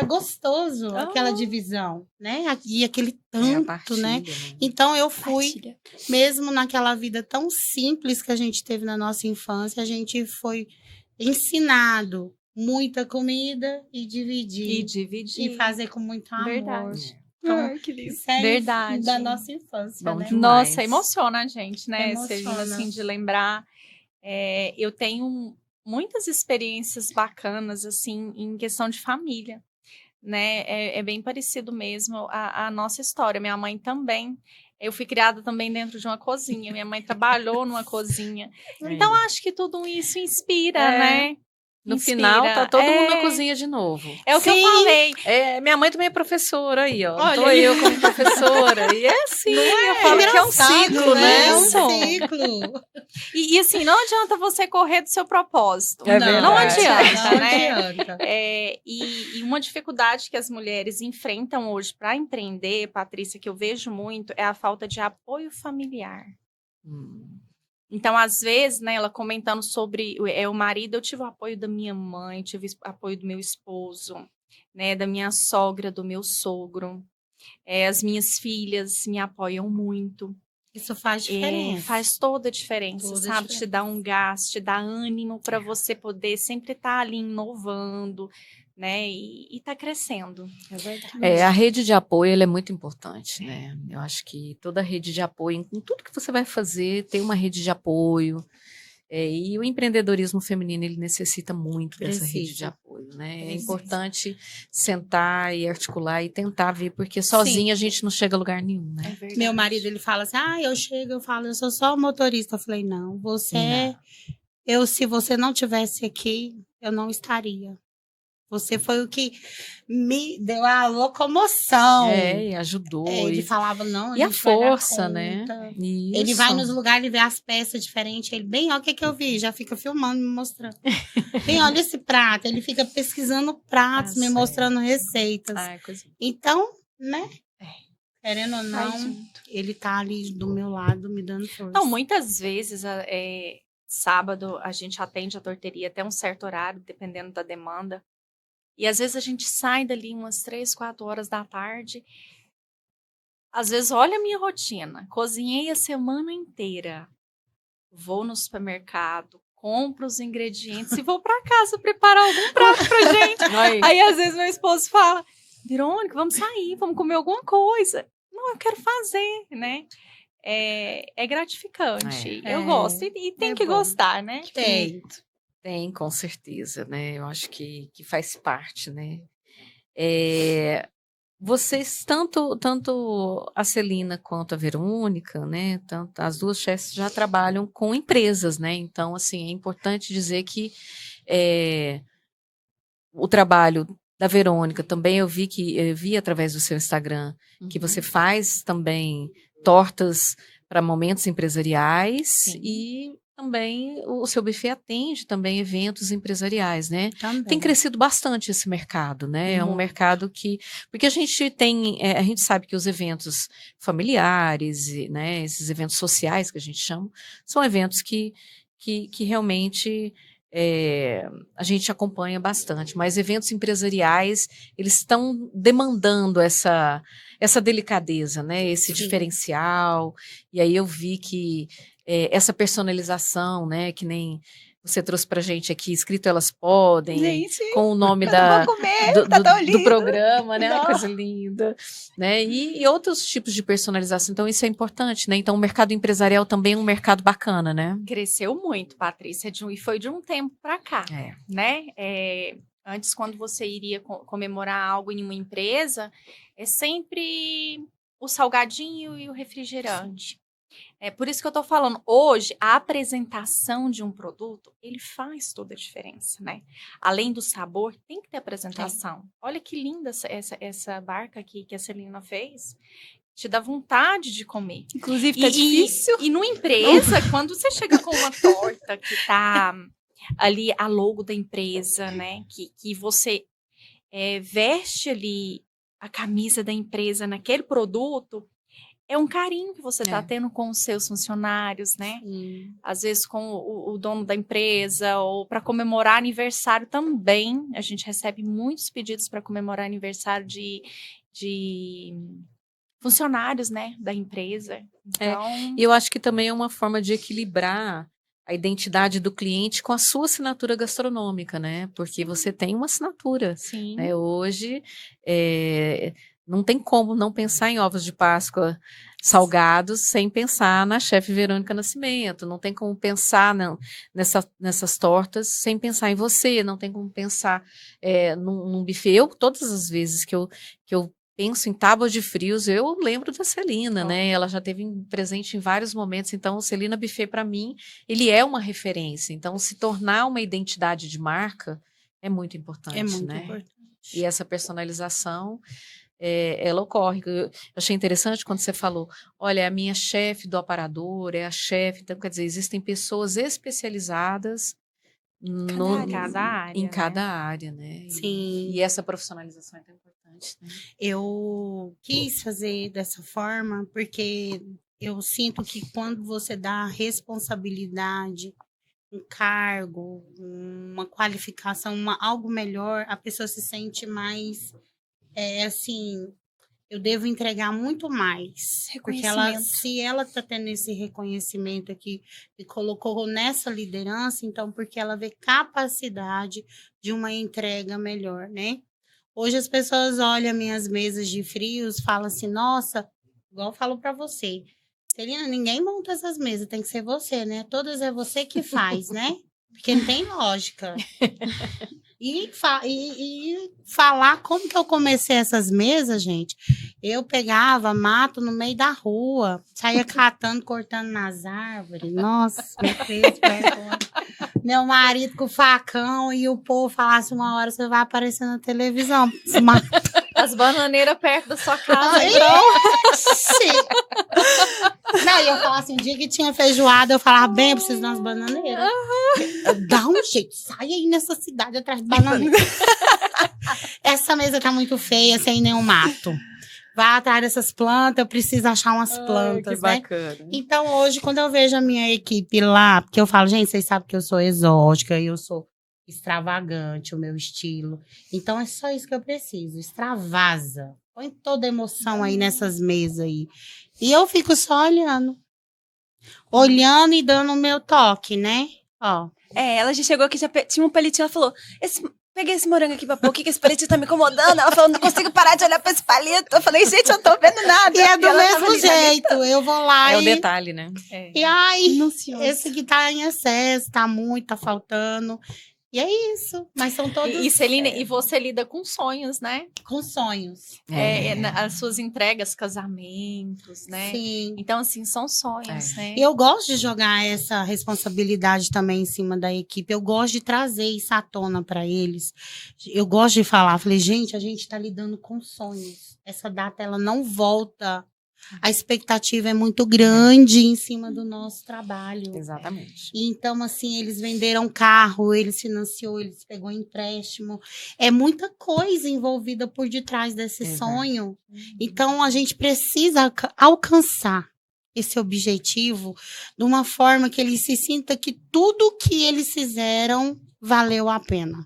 gostoso aquela divisão, né? E aquele tanto, né? Então eu fui, Partilha. mesmo naquela vida tão simples que a gente teve na nossa infância, a gente foi ensinado muita comida e dividir. E fazer com muito amor. Verdade. Então, Ai, que lindo. isso é Verdade. da nossa infância, Bom né? demais. Nossa, emociona a gente, né, Emociona. Celina, assim, de lembrar. Eu tenho muitas experiências bacanas, assim, em questão de família, né? É bem parecido mesmo a nossa história. Minha mãe também. Eu fui criada também dentro de uma cozinha. Minha mãe trabalhou numa cozinha. Então, acho que tudo isso inspira, né? No Inspira. final, tá todo mundo na cozinha de novo. É o que eu Sim. falei. Minha mãe também é professora aí, ó. Olha Tô aí. eu como professora. E é assim, eu falo que é um engraçado, ciclo, né? É um Isso. ciclo. E assim, não adianta você correr do seu propósito. É Não verdade. adianta, Não né? adianta. E uma dificuldade que as mulheres enfrentam hoje para empreender, Patrícia, que eu vejo muito, é a falta de apoio familiar. Então, às vezes, né, ela comentando sobre o marido, eu tive o apoio da minha mãe, tive o apoio do meu esposo, né, da minha sogra, do meu sogro. As minhas filhas me apoiam muito. Isso faz diferença. Faz toda a diferença, Toda a sabe? diferença. Te dá um gás, te dá ânimo para você poder sempre estar ali inovando, né? E tá crescendo. É verdade. A rede de apoio ela é muito importante, né? Eu acho que toda rede de apoio, em tudo que você vai fazer, tem uma rede de apoio. E o empreendedorismo feminino, ele necessita muito dessa rede de Precisa. apoio, né? É Precisa. importante sentar e articular e tentar ver, porque sozinha a gente não chega a lugar nenhum, né? verdade. Meu marido, ele fala assim, eu chego, eu falo, eu sou só motorista. Eu falei, não, se você não tivesse aqui, eu não estaria. Você foi o que me deu a locomoção. E ajudou. Ele falava, não, E a gente vai dar força, né? conta. Isso. Ele vai nos lugares e vê as peças diferentes. Ele, bem, olha o que eu vi. Já fica filmando, me mostrando. Bem, olha esse prato. Ele fica pesquisando pratos, me mostrando receitas. Coisa... Então, né? Querendo ou não, ele tá ali do meu lado, me dando força. Não, muitas vezes, sábado, a gente atende a torteria até um certo horário, dependendo da demanda. E às vezes a gente sai dali umas 3, 4 horas da tarde. Às vezes, olha a minha rotina. Cozinhei a semana inteira. Vou no supermercado, compro os ingredientes e vou para casa preparar algum prato pra gente. Aí, às vezes, meu esposo fala, Verônica, vamos sair, vamos comer alguma coisa. Não, eu quero fazer, né? É gratificante. Eu gosto. E tem que gostar, né? Tem, com certeza, né? Eu acho que faz parte, né? Vocês, tanto a Celina quanto a Verônica, né? As duas chefes já trabalham com empresas, né? Então, assim, é importante dizer que o trabalho da Verônica também eu vi através do seu Instagram que você faz também tortas para momentos empresariais. Sim. E também o seu buffet atende também eventos empresariais, né? Também. Tem crescido bastante esse mercado, né? É um mercado que... Porque a gente sabe que os eventos familiares, né? Esses eventos sociais que a gente chama, são eventos que realmente... a gente acompanha bastante, mas eventos empresariais, eles estão demandando essa delicadeza, né? Esse diferencial, e aí eu vi que essa personalização, né? Que nem você trouxe pra gente aqui, escrito Elas Podem, gente, com o nome do programa, né? Uma coisa linda, né? E outros tipos de personalização, então isso é importante, né? Então o mercado empresarial também é um mercado bacana, né? Cresceu muito, Patrícia, e foi de um tempo para cá, né? Antes, quando você iria comemorar algo em uma empresa, é sempre o salgadinho e o refrigerante. É por isso que eu estou falando, hoje, a apresentação de um produto, ele faz toda a diferença, né? Além do sabor, tem que ter apresentação. Olha que linda essa barca aqui que a Celina fez. Te dá vontade de comer. Inclusive, tá difícil. E numa empresa, quando você chega com uma torta que tá ali a logo da empresa, né? Que você veste ali a camisa da empresa naquele produto, é um carinho que você está tendo com os seus funcionários, né? Sim. Às vezes com o dono da empresa, ou para comemorar aniversário também. A gente recebe muitos pedidos para comemorar aniversário de funcionários, né, da empresa. Então... E eu acho que também é uma forma de equilibrar a identidade do cliente com a sua assinatura gastronômica, né? Porque você tem uma assinatura. Sim. Né? Hoje... não tem como não pensar em ovos de Páscoa salgados sem pensar na chefe Verônica Nascimento. Não tem como pensar nessas tortas sem pensar em você. Não tem como pensar num buffet. Todas as vezes que eu penso em tábuas de frios, eu lembro da Celina, né? Ela já teve presente em vários momentos. Então, o Celina Buffet, para mim, ele é uma referência. Então, se tornar uma identidade de marca é muito importante, É muito né? importante. E essa personalização... ela ocorre. Eu achei interessante quando você falou, olha, a minha chefe do aparador, é a chefe, então quer dizer, existem pessoas especializadas em cada área, né? Sim. E essa profissionalização é tão importante, né? Eu quis fazer dessa forma porque eu sinto que quando você dá responsabilidade, um cargo, uma qualificação, algo melhor, a pessoa se sente mais... assim, eu devo entregar muito mais. Porque se ela está tendo esse reconhecimento aqui e colocou nessa liderança, então porque ela vê capacidade de uma entrega melhor, né? Hoje as pessoas olham minhas mesas de frios, falam assim, nossa, igual eu falo para você, Celina, ninguém monta essas mesas, tem que ser você, né? Todas é você que faz, né? Porque não tem lógica. E falar como que eu comecei essas mesas, gente. Eu pegava mato no meio da rua, saía catando, cortando nas árvores. Nossa, meu Deus, meu marido com o facão e o povo falasse uma hora, você vai aparecer na televisão. As bananeiras perto da sua casa. Ai, Então, não, e eu falava assim, o dia que tinha feijoada, eu falava, bem, eu preciso de umas bananeiras. Dá um jeito, sai aí nessa cidade atrás de bananeira. Essa mesa tá muito feia, sem nenhum mato. Vai atrás dessas plantas, eu preciso achar umas plantas, que né? bacana. Então, hoje, quando eu vejo a minha equipe lá, porque eu falo, gente, vocês sabem que eu sou exótica, eu sou extravagante, o meu estilo. Então, é só isso que eu preciso, extravasa. Põe toda a emoção aí nessas mesas aí. E eu fico só olhando. Olhando e dando o meu toque, né? Ó. Ela já chegou aqui, já tinha um palitinho, ela falou, peguei esse morango aqui pra pôr, que esse palito tá me incomodando. Ela falou, não consigo parar de olhar pra esse palito. Eu falei, gente, eu não tô vendo nada. E é do ela tava mesmo ali, jeito. Eu vou lá É o e... detalhe, né? E ai, minucioso. esse aqui tá em excesso, tá muito, tá faltando. E é isso. Mas são todos e Celine, e você lida com sonhos, né? com sonhos. As suas entregas, casamentos, né? Sim. Então, assim, são sonhos, né? Eu gosto de jogar essa responsabilidade também em cima da equipe. Eu gosto de trazer isso à tona para eles. Eu gosto de falar, falei, gente, a gente tá lidando com sonhos. Essa data, ela não volta. A expectativa é muito grande em cima do nosso trabalho. Exatamente. Então, assim, eles venderam carro, eles financiou, eles pegou empréstimo. É muita coisa envolvida por detrás desse sonho. Então, a gente precisa alcançar esse objetivo de uma forma que ele se sinta que tudo que eles fizeram valeu a pena.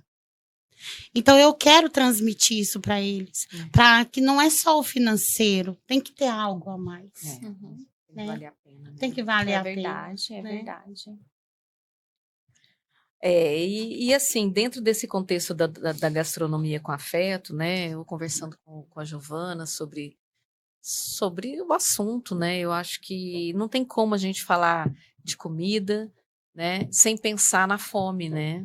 Então, eu quero transmitir isso para eles, para que não é só o financeiro, tem que ter algo a mais. Tem que valer a pena. Né? Tem que valer a pena. É né? verdade. E assim, dentro desse contexto da gastronomia com afeto, né? Eu conversando com a Giovana sobre o assunto, né? Eu acho que não tem como a gente falar de comida, né? Sem pensar na fome, né?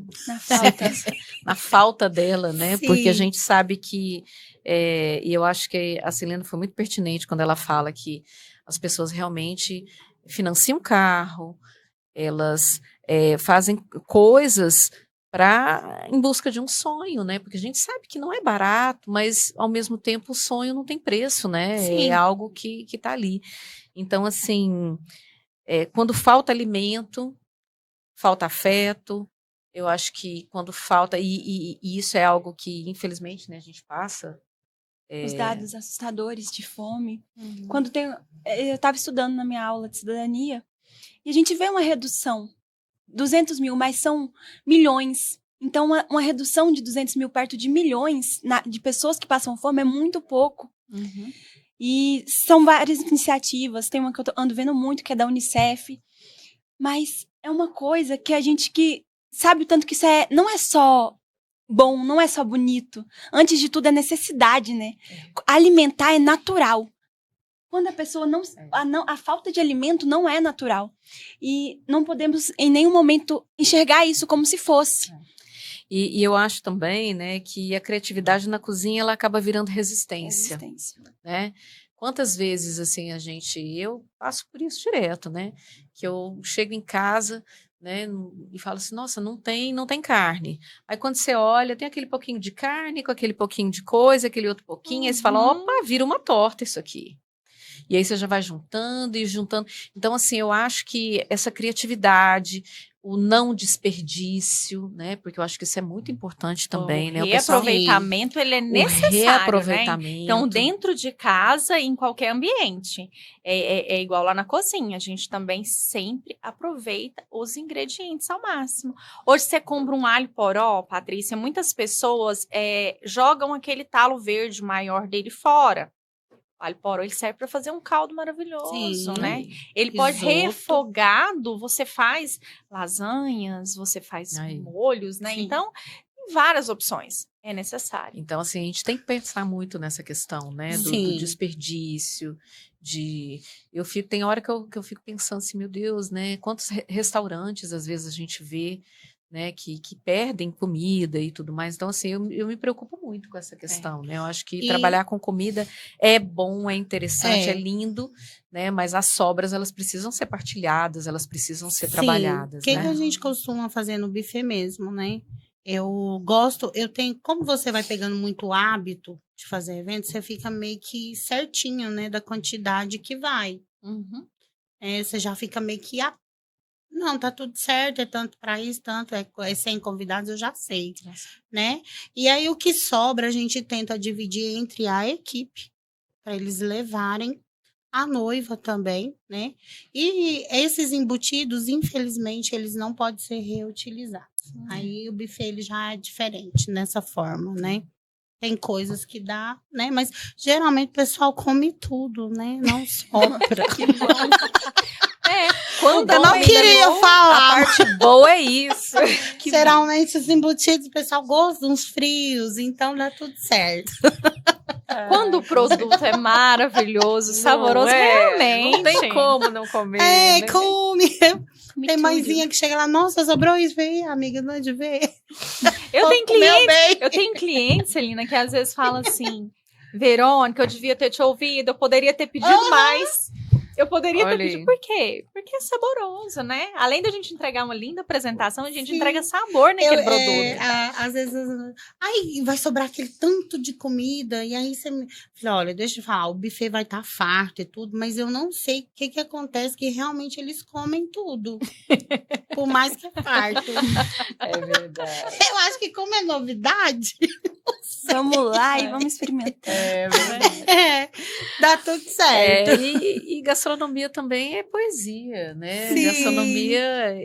Na falta dela, né? Sim. Porque a gente sabe que, e eu acho que a Celina foi muito pertinente quando ela fala que as pessoas realmente financiam carro, elas fazem coisas em busca de um sonho, né? Porque a gente sabe que não é barato, mas ao mesmo tempo o sonho não tem preço, né? Sim. É algo que está ali. Então, assim, quando falta alimento, falta afeto. Eu acho que quando falta, e isso é algo que, infelizmente, né, a gente passa. Os dados assustadores de fome. Quando eu estava estudando na minha aula de cidadania, e a gente vê uma redução, 200 mil, mas são milhões. Então, uma redução de 200 mil perto de milhões de pessoas que passam fome é muito pouco. E são várias iniciativas, tem uma que eu ando vendo muito, que é da Unicef, mas é uma coisa que a gente que sabe o tanto que isso não é só bom, não é só bonito. Antes de tudo, é necessidade, né? Alimentar é natural. Quando a pessoa a falta de alimento não é natural. E não podemos, em nenhum momento, enxergar isso como se fosse. E eu acho também, né, que a criatividade na cozinha, ela acaba virando resistência. Né? Quantas vezes, assim, eu passo por isso direto, né? Que eu chego em casa, né, e falo assim, nossa, não tem carne. Aí quando você olha, tem aquele pouquinho de carne, com aquele pouquinho de coisa, aquele outro pouquinho, aí você fala, opa, vira uma torta isso aqui. E aí você já vai juntando e juntando. Então, assim, eu acho que essa criatividade, o não desperdício, né? Porque eu acho que isso é muito importante também, o né? reaproveitamento, ele é necessário, reaproveitamento. Né? Então, dentro de casa e em qualquer ambiente. É igual lá na cozinha. A gente também sempre aproveita os ingredientes ao máximo. Hoje você compra um alho poró, Patrícia, muitas pessoas jogam aquele talo verde maior dele fora. O alho poró, ele serve para fazer um caldo maravilhoso, né? Ele pode refogado, você faz lasanhas, você faz molhos, né? Sim. Então, tem várias opções. É necessário. Então, assim, a gente tem que pensar muito nessa questão, né? Do desperdício, tem hora que eu fico pensando assim, meu Deus, né? Quantos restaurantes, às vezes, a gente vê, né, que perdem comida e tudo mais. Então, assim, eu me preocupo muito com essa questão, né? Eu acho que trabalhar com comida é bom, é interessante, é lindo, né? Mas as sobras, elas precisam ser partilhadas, elas precisam ser trabalhadas, O que né? que a gente costuma fazer no buffet mesmo, né? Como você vai pegando muito hábito de fazer evento, você fica meio que certinho, né, da quantidade que vai. Uhum. Você já fica meio que, não, tá tudo certo, é tanto para isso, tanto, é 100 convidados, eu já sei, né? E aí o que sobra a gente tenta dividir entre a equipe, para eles levarem a noiva também, né? E esses embutidos, infelizmente, eles não podem ser reutilizados. Aí o buffet ele já é diferente nessa forma, né? Tem coisas que dá, né? Mas geralmente o pessoal come tudo, né? Não sobra. Que bom. Quando Eu não queria falar. A parte boa é isso. Geralmente os embutidos o pessoal gosta de uns frios, então dá tudo certo. Quando o produto é maravilhoso, saboroso, realmente. Não tem como não comer, né? Come. Tem mãezinha que chega lá, nossa, sobrou isso aí, amiga, não é de ver. Eu tenho Comeu clientes, bem. eu tenho clientes, Celina, que às vezes falam assim, Verônica, eu devia ter te ouvido, eu poderia ter pedido mais. Eu poderia ter Olha aí. pedido. Por quê? Porque é saboroso, né? Além da gente entregar uma linda apresentação, a gente Sim. entrega sabor naquele produto. Às vezes, aí vai sobrar aquele tanto de comida, e aí você me fala, olha, deixa eu falar, o buffet vai estar farto e tudo, mas eu não sei o que acontece, que realmente eles comem tudo, por mais que é farto. É verdade. Eu acho que como é novidade, Vamos lá e vamos experimentar. É verdade. dá tudo certo. E gastronomia também é poesia, né? Sim. Gastronomia,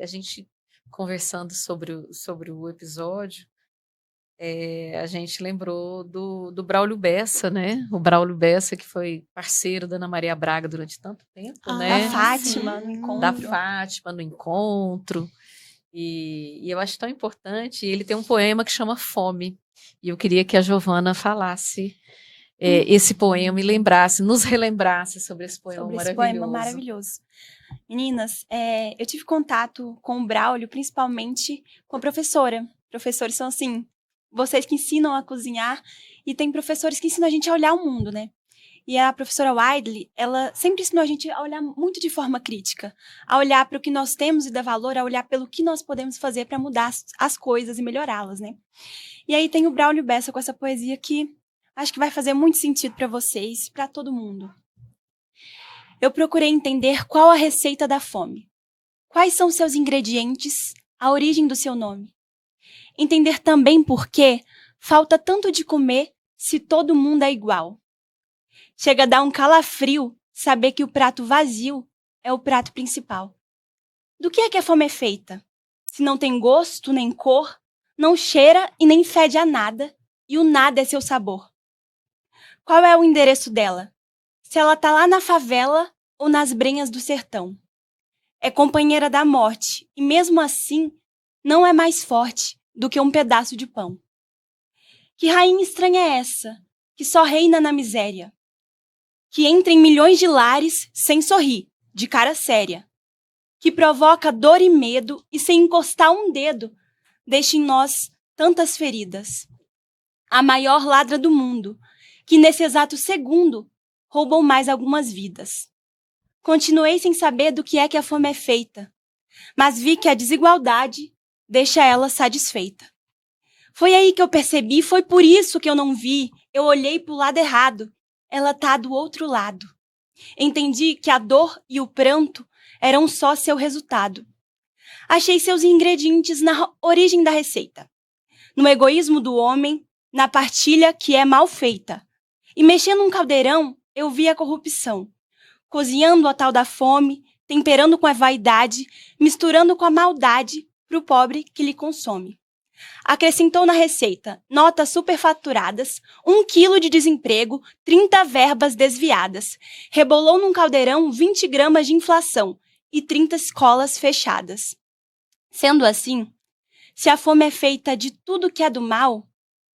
a gente conversando sobre o episódio, a gente lembrou do Braulio Bessa, né? O Braulio Bessa, que foi parceiro da Ana Maria Braga durante tanto tempo, né? Da Fátima, no sim. encontro. Da Fátima no encontro. E eu acho tão importante. Ele tem um poema que chama Fome. E eu queria que a Giovana falasse esse poema e nos relembrasse sobre esse poema Sobre maravilhoso. esse poema maravilhoso. Meninas, eu tive contato com o Braulio, principalmente com a professora. Professores são assim, vocês que ensinam a cozinhar, e tem professores que ensinam a gente a olhar o mundo, né? E a professora Widley, ela sempre ensinou a gente a olhar muito de forma crítica, a olhar para o que nós temos e dar valor, a olhar pelo que nós podemos fazer para mudar as coisas e melhorá-las, né? E aí tem o Braulio Bessa com essa poesia que acho que vai fazer muito sentido para vocês, para todo mundo. Eu procurei entender qual a receita da fome. Quais são seus ingredientes, a origem do seu nome. Entender também por que falta tanto de comer se todo mundo é igual. Chega a dar um calafrio saber que o prato vazio é o prato principal. Do que a fome é feita? Se não tem gosto nem cor, não cheira e nem fede a nada, e o nada é seu sabor. Qual é o endereço dela? Se ela tá lá na favela ou nas brenhas do sertão. É companheira da morte, e mesmo assim, não é mais forte do que um pedaço de pão. Que rainha estranha é essa, que só reina na miséria? Que entra em milhões de lares sem sorrir, de cara séria. Que provoca dor e medo e sem encostar um dedo, deixa em nós tantas feridas. A maior ladra do mundo, que nesse exato segundo roubou mais algumas vidas. Continuei sem saber do que a fome é feita, mas vi que a desigualdade deixa ela satisfeita. Foi aí que eu percebi, foi por isso que eu não vi, eu olhei pro lado errado, ela tá do outro lado. Entendi que a dor e o pranto eram só seu resultado. Achei seus ingredientes na origem da receita, no egoísmo do homem, na partilha que é mal feita. E mexendo num caldeirão, eu vi a corrupção, cozinhando a tal da fome, temperando com a vaidade, misturando com a maldade pro pobre que lhe consome. Acrescentou na receita notas superfaturadas, 1 quilo de desemprego, 30 verbas desviadas. Rebolou num caldeirão 20 gramas de inflação e 30 escolas fechadas. Sendo assim, se a fome é feita de tudo que é do mal,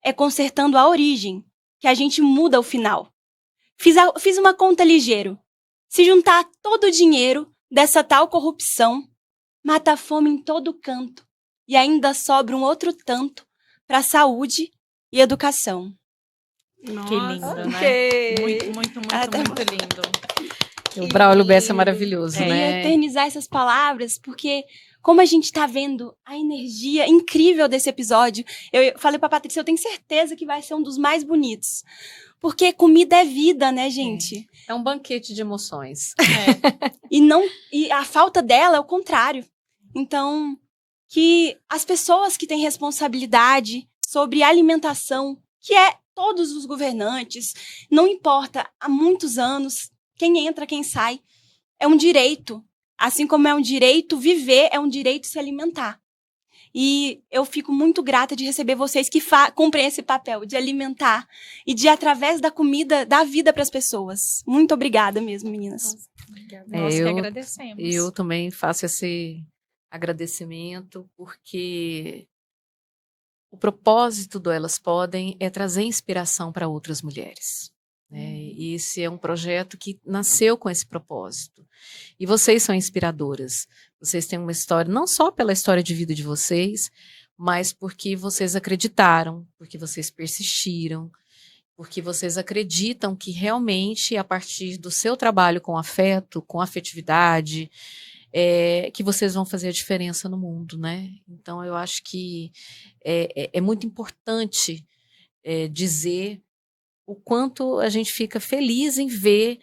é consertando a origem que a gente muda o final. Fiz uma conta ligeiro. Se juntar todo o dinheiro dessa tal corrupção, mata a fome em todo canto e ainda sobra um outro tanto para saúde e educação. Nossa, Que lindo, né? Ok. Muito lindo. O Braulio Bessa é maravilhoso, E né? eternizar essas palavras, porque como a gente está vendo a energia incrível desse episódio, eu falei para a Patrícia, eu tenho certeza que vai ser um dos mais bonitos. Porque comida é vida, né, gente? É um banquete de emoções. E a falta dela é o contrário. Então, que as pessoas que têm responsabilidade sobre alimentação, que é todos os governantes, não importa, há muitos anos, quem entra, quem sai, é um direito. Assim como é um direito viver, é um direito se alimentar. E eu fico muito grata de receber vocês que cumprem esse papel de alimentar e de, através da comida, dar vida para as pessoas. Muito obrigada mesmo, meninas. Nós que eu- agradecemos. Eu também faço esse agradecimento, porque o propósito do Elas Podem é trazer inspiração para outras mulheres, né? E esse é um projeto que nasceu com esse propósito. E vocês são inspiradoras. Vocês têm uma história, não só pela história de vida de vocês, mas porque vocês acreditaram, porque vocês persistiram, porque vocês acreditam que realmente, a partir do seu trabalho com afeto, com afetividade, que vocês vão fazer a diferença no mundo, né? Então, eu acho que é muito importante dizer o quanto a gente fica feliz em ver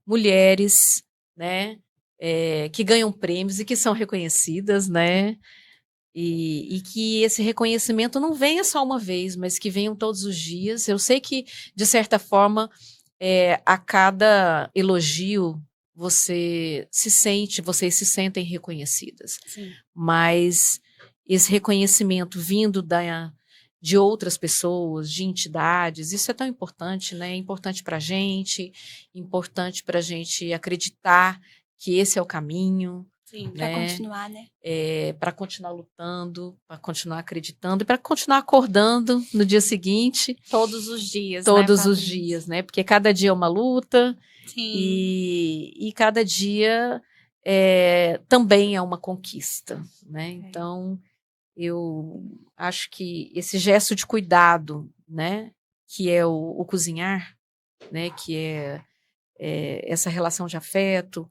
mulheres, né, que ganham prêmios e que são reconhecidas, né? E que esse reconhecimento não venha só uma vez, mas que venham todos os dias. Eu sei que, de certa forma, a cada elogio vocês se sentem reconhecidas. sim. Mas esse reconhecimento vindo de outras pessoas, de entidades, isso é tão importante, né? É importante para a gente acreditar que esse é o caminho, Sim. Para né? continuar, né? Para continuar lutando, para continuar acreditando e para continuar acordando no dia seguinte, Todos os dias, todos né, os Patrícia? dias, né? Porque cada dia é uma luta Sim. e cada dia também é uma conquista, né? Então, eu acho que esse gesto de cuidado, né? Que é o cozinhar, né? Que é essa relação de afeto,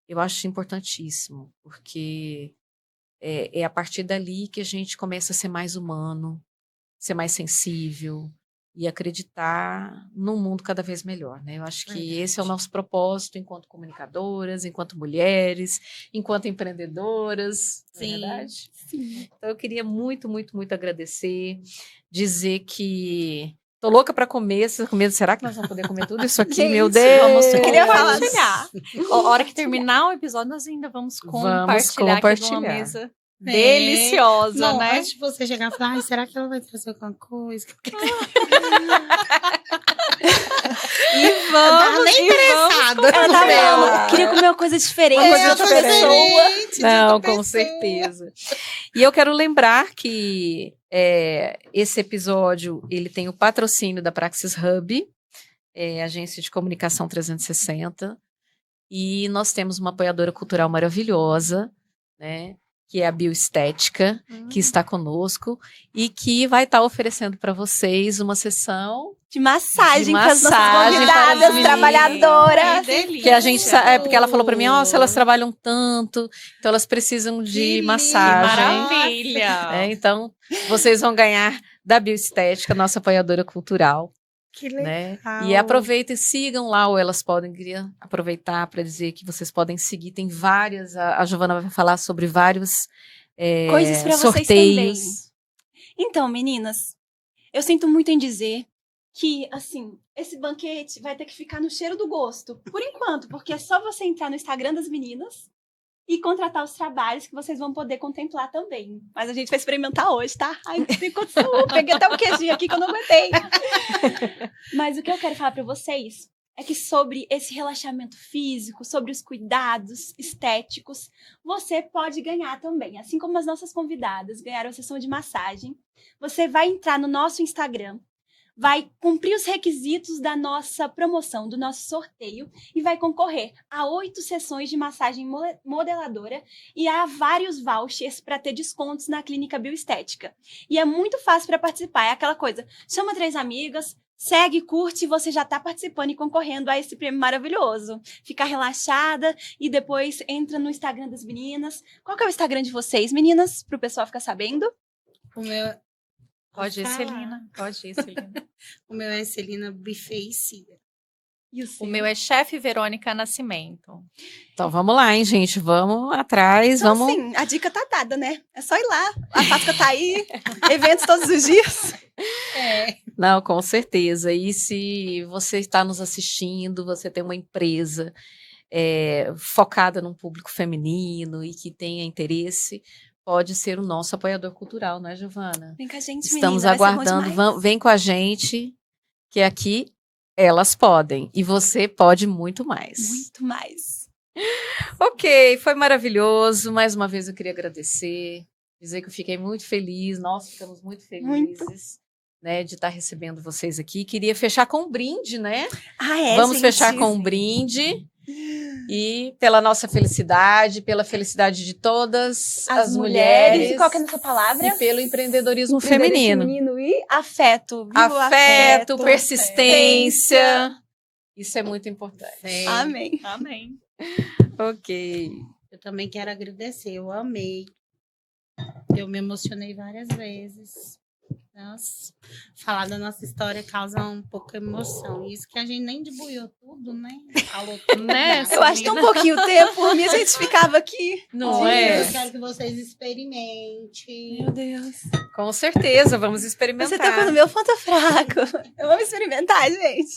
eu acho importantíssimo, porque é a partir dali que a gente começa a ser mais humano, ser mais sensível e acreditar num mundo cada vez melhor, né? Eu acho que Verdade. esse é o nosso propósito enquanto comunicadoras, enquanto mulheres, enquanto empreendedoras, não é Sim. verdade? Sim. Então eu queria muito, muito, muito agradecer, dizer que tô louca para comer. Será que nós vamos poder comer tudo isso aqui? Gente, Meu Deus! Vamos Eu queria falar compartilhar. A hora que terminar o episódio, nós ainda vamos compartilhar, aqui de uma compartilhar. mesa deliciosa, Não, né? antes de você chegar e falar, será que ela vai trazer alguma coisa? E tava nem interessada. Ela tava Ela- falando, queria comer uma coisa diferente. Uma coisa de outra diferente. pessoa. Não, com certeza. E eu quero lembrar que esse episódio ele tem o patrocínio da Praxis Hub, agência de comunicação 360, e nós temos uma apoiadora cultural maravilhosa, né? Que é a Bioestética, que está conosco e que vai estar oferecendo para vocês uma sessão De massagem De para as nossas massagem para as convidadas, meninas. trabalhadoras. Que delícia. que a gente sabe, porque ela falou para mim, se elas trabalham tanto, então elas precisam de Que lindo. massagem. Maravilha. Então, vocês vão ganhar da Bioestética, nossa apoiadora cultural, Que legal. né? E aproveitem, sigam lá o Elas Podem. Queria aproveitar para dizer que vocês podem seguir, tem várias, a Giovana vai falar sobre vários Coisas pra vocês sorteios. também. Então, meninas, eu sinto muito em dizer que, assim, esse banquete vai ter que ficar no cheiro do gosto. Por enquanto, porque é só você entrar no Instagram das meninas e contratar os trabalhos que vocês vão poder contemplar também. Mas a gente vai experimentar hoje, tá? Ai, não tem condição. Peguei até um queijinho aqui que eu não aguentei. Mas o que eu quero falar pra vocês é que sobre esse relaxamento físico, sobre os cuidados estéticos, você pode ganhar também. Assim como as nossas convidadas ganharam a sessão de massagem, você vai entrar no nosso Instagram, vai cumprir os requisitos da nossa promoção, do nosso sorteio, e vai concorrer a 8 sessões de massagem modeladora e a vários vouchers para ter descontos na clínica bioestética. E é muito fácil para participar, é aquela coisa, chama 3 amigas, segue, curte, e você já está participando e concorrendo a esse prêmio maravilhoso. Fica relaxada e depois entra no Instagram das meninas. Qual que é o Instagram de vocês, meninas? Para o pessoal ficar sabendo. O meu, Pode ir, falar. Celina. Pode ir, Celina. O meu é Celina Buffet e Cia. E O meu é Chefe Verônica Nascimento. Então vamos lá, hein, gente? Vamos atrás, Então, vamos. assim, a dica tá dada, né? É só ir lá. A Páscoa tá aí, eventos todos os dias. Não, com certeza. E se você está nos assistindo, você tem uma empresa focada num público feminino e que tenha interesse, pode ser o nosso apoiador cultural, não é, Giovana? Vem com a gente, Estamos menina, vai ser bom aguardando. demais. Vem com a gente, que aqui elas podem. E você pode muito mais. Muito mais. Ok, foi maravilhoso. Mais uma vez eu queria agradecer, dizer que eu fiquei muito feliz. Nós ficamos muito felizes, né, de estar recebendo vocês aqui. Queria fechar com um brinde, né? Ah, é, Vamos gente. fechar com um brinde. E pela nossa felicidade, pela felicidade de todas as mulheres. E qual que é a nossa palavra? E pelo empreendedorismo Empreendedorismo feminino. e afeto. Viva o Afeto, persistência. Isso é muito importante. Sim. Amém. Amém. Ok. Eu também quero agradecer, eu amei. Eu me emocionei várias vezes. Nossa, falar da nossa história causa um pouco de emoção. Isso que a gente nem debuiou tudo, né? Falou tudo. Né, nada. Eu acho tão pouquinho tempo, por mim a gente ficava aqui. Não Sim, é? Eu quero que vocês experimentem. Meu Deus. Com certeza, vamos experimentar. Você tá com o meu ponto fraco. Eu vou experimentar, gente.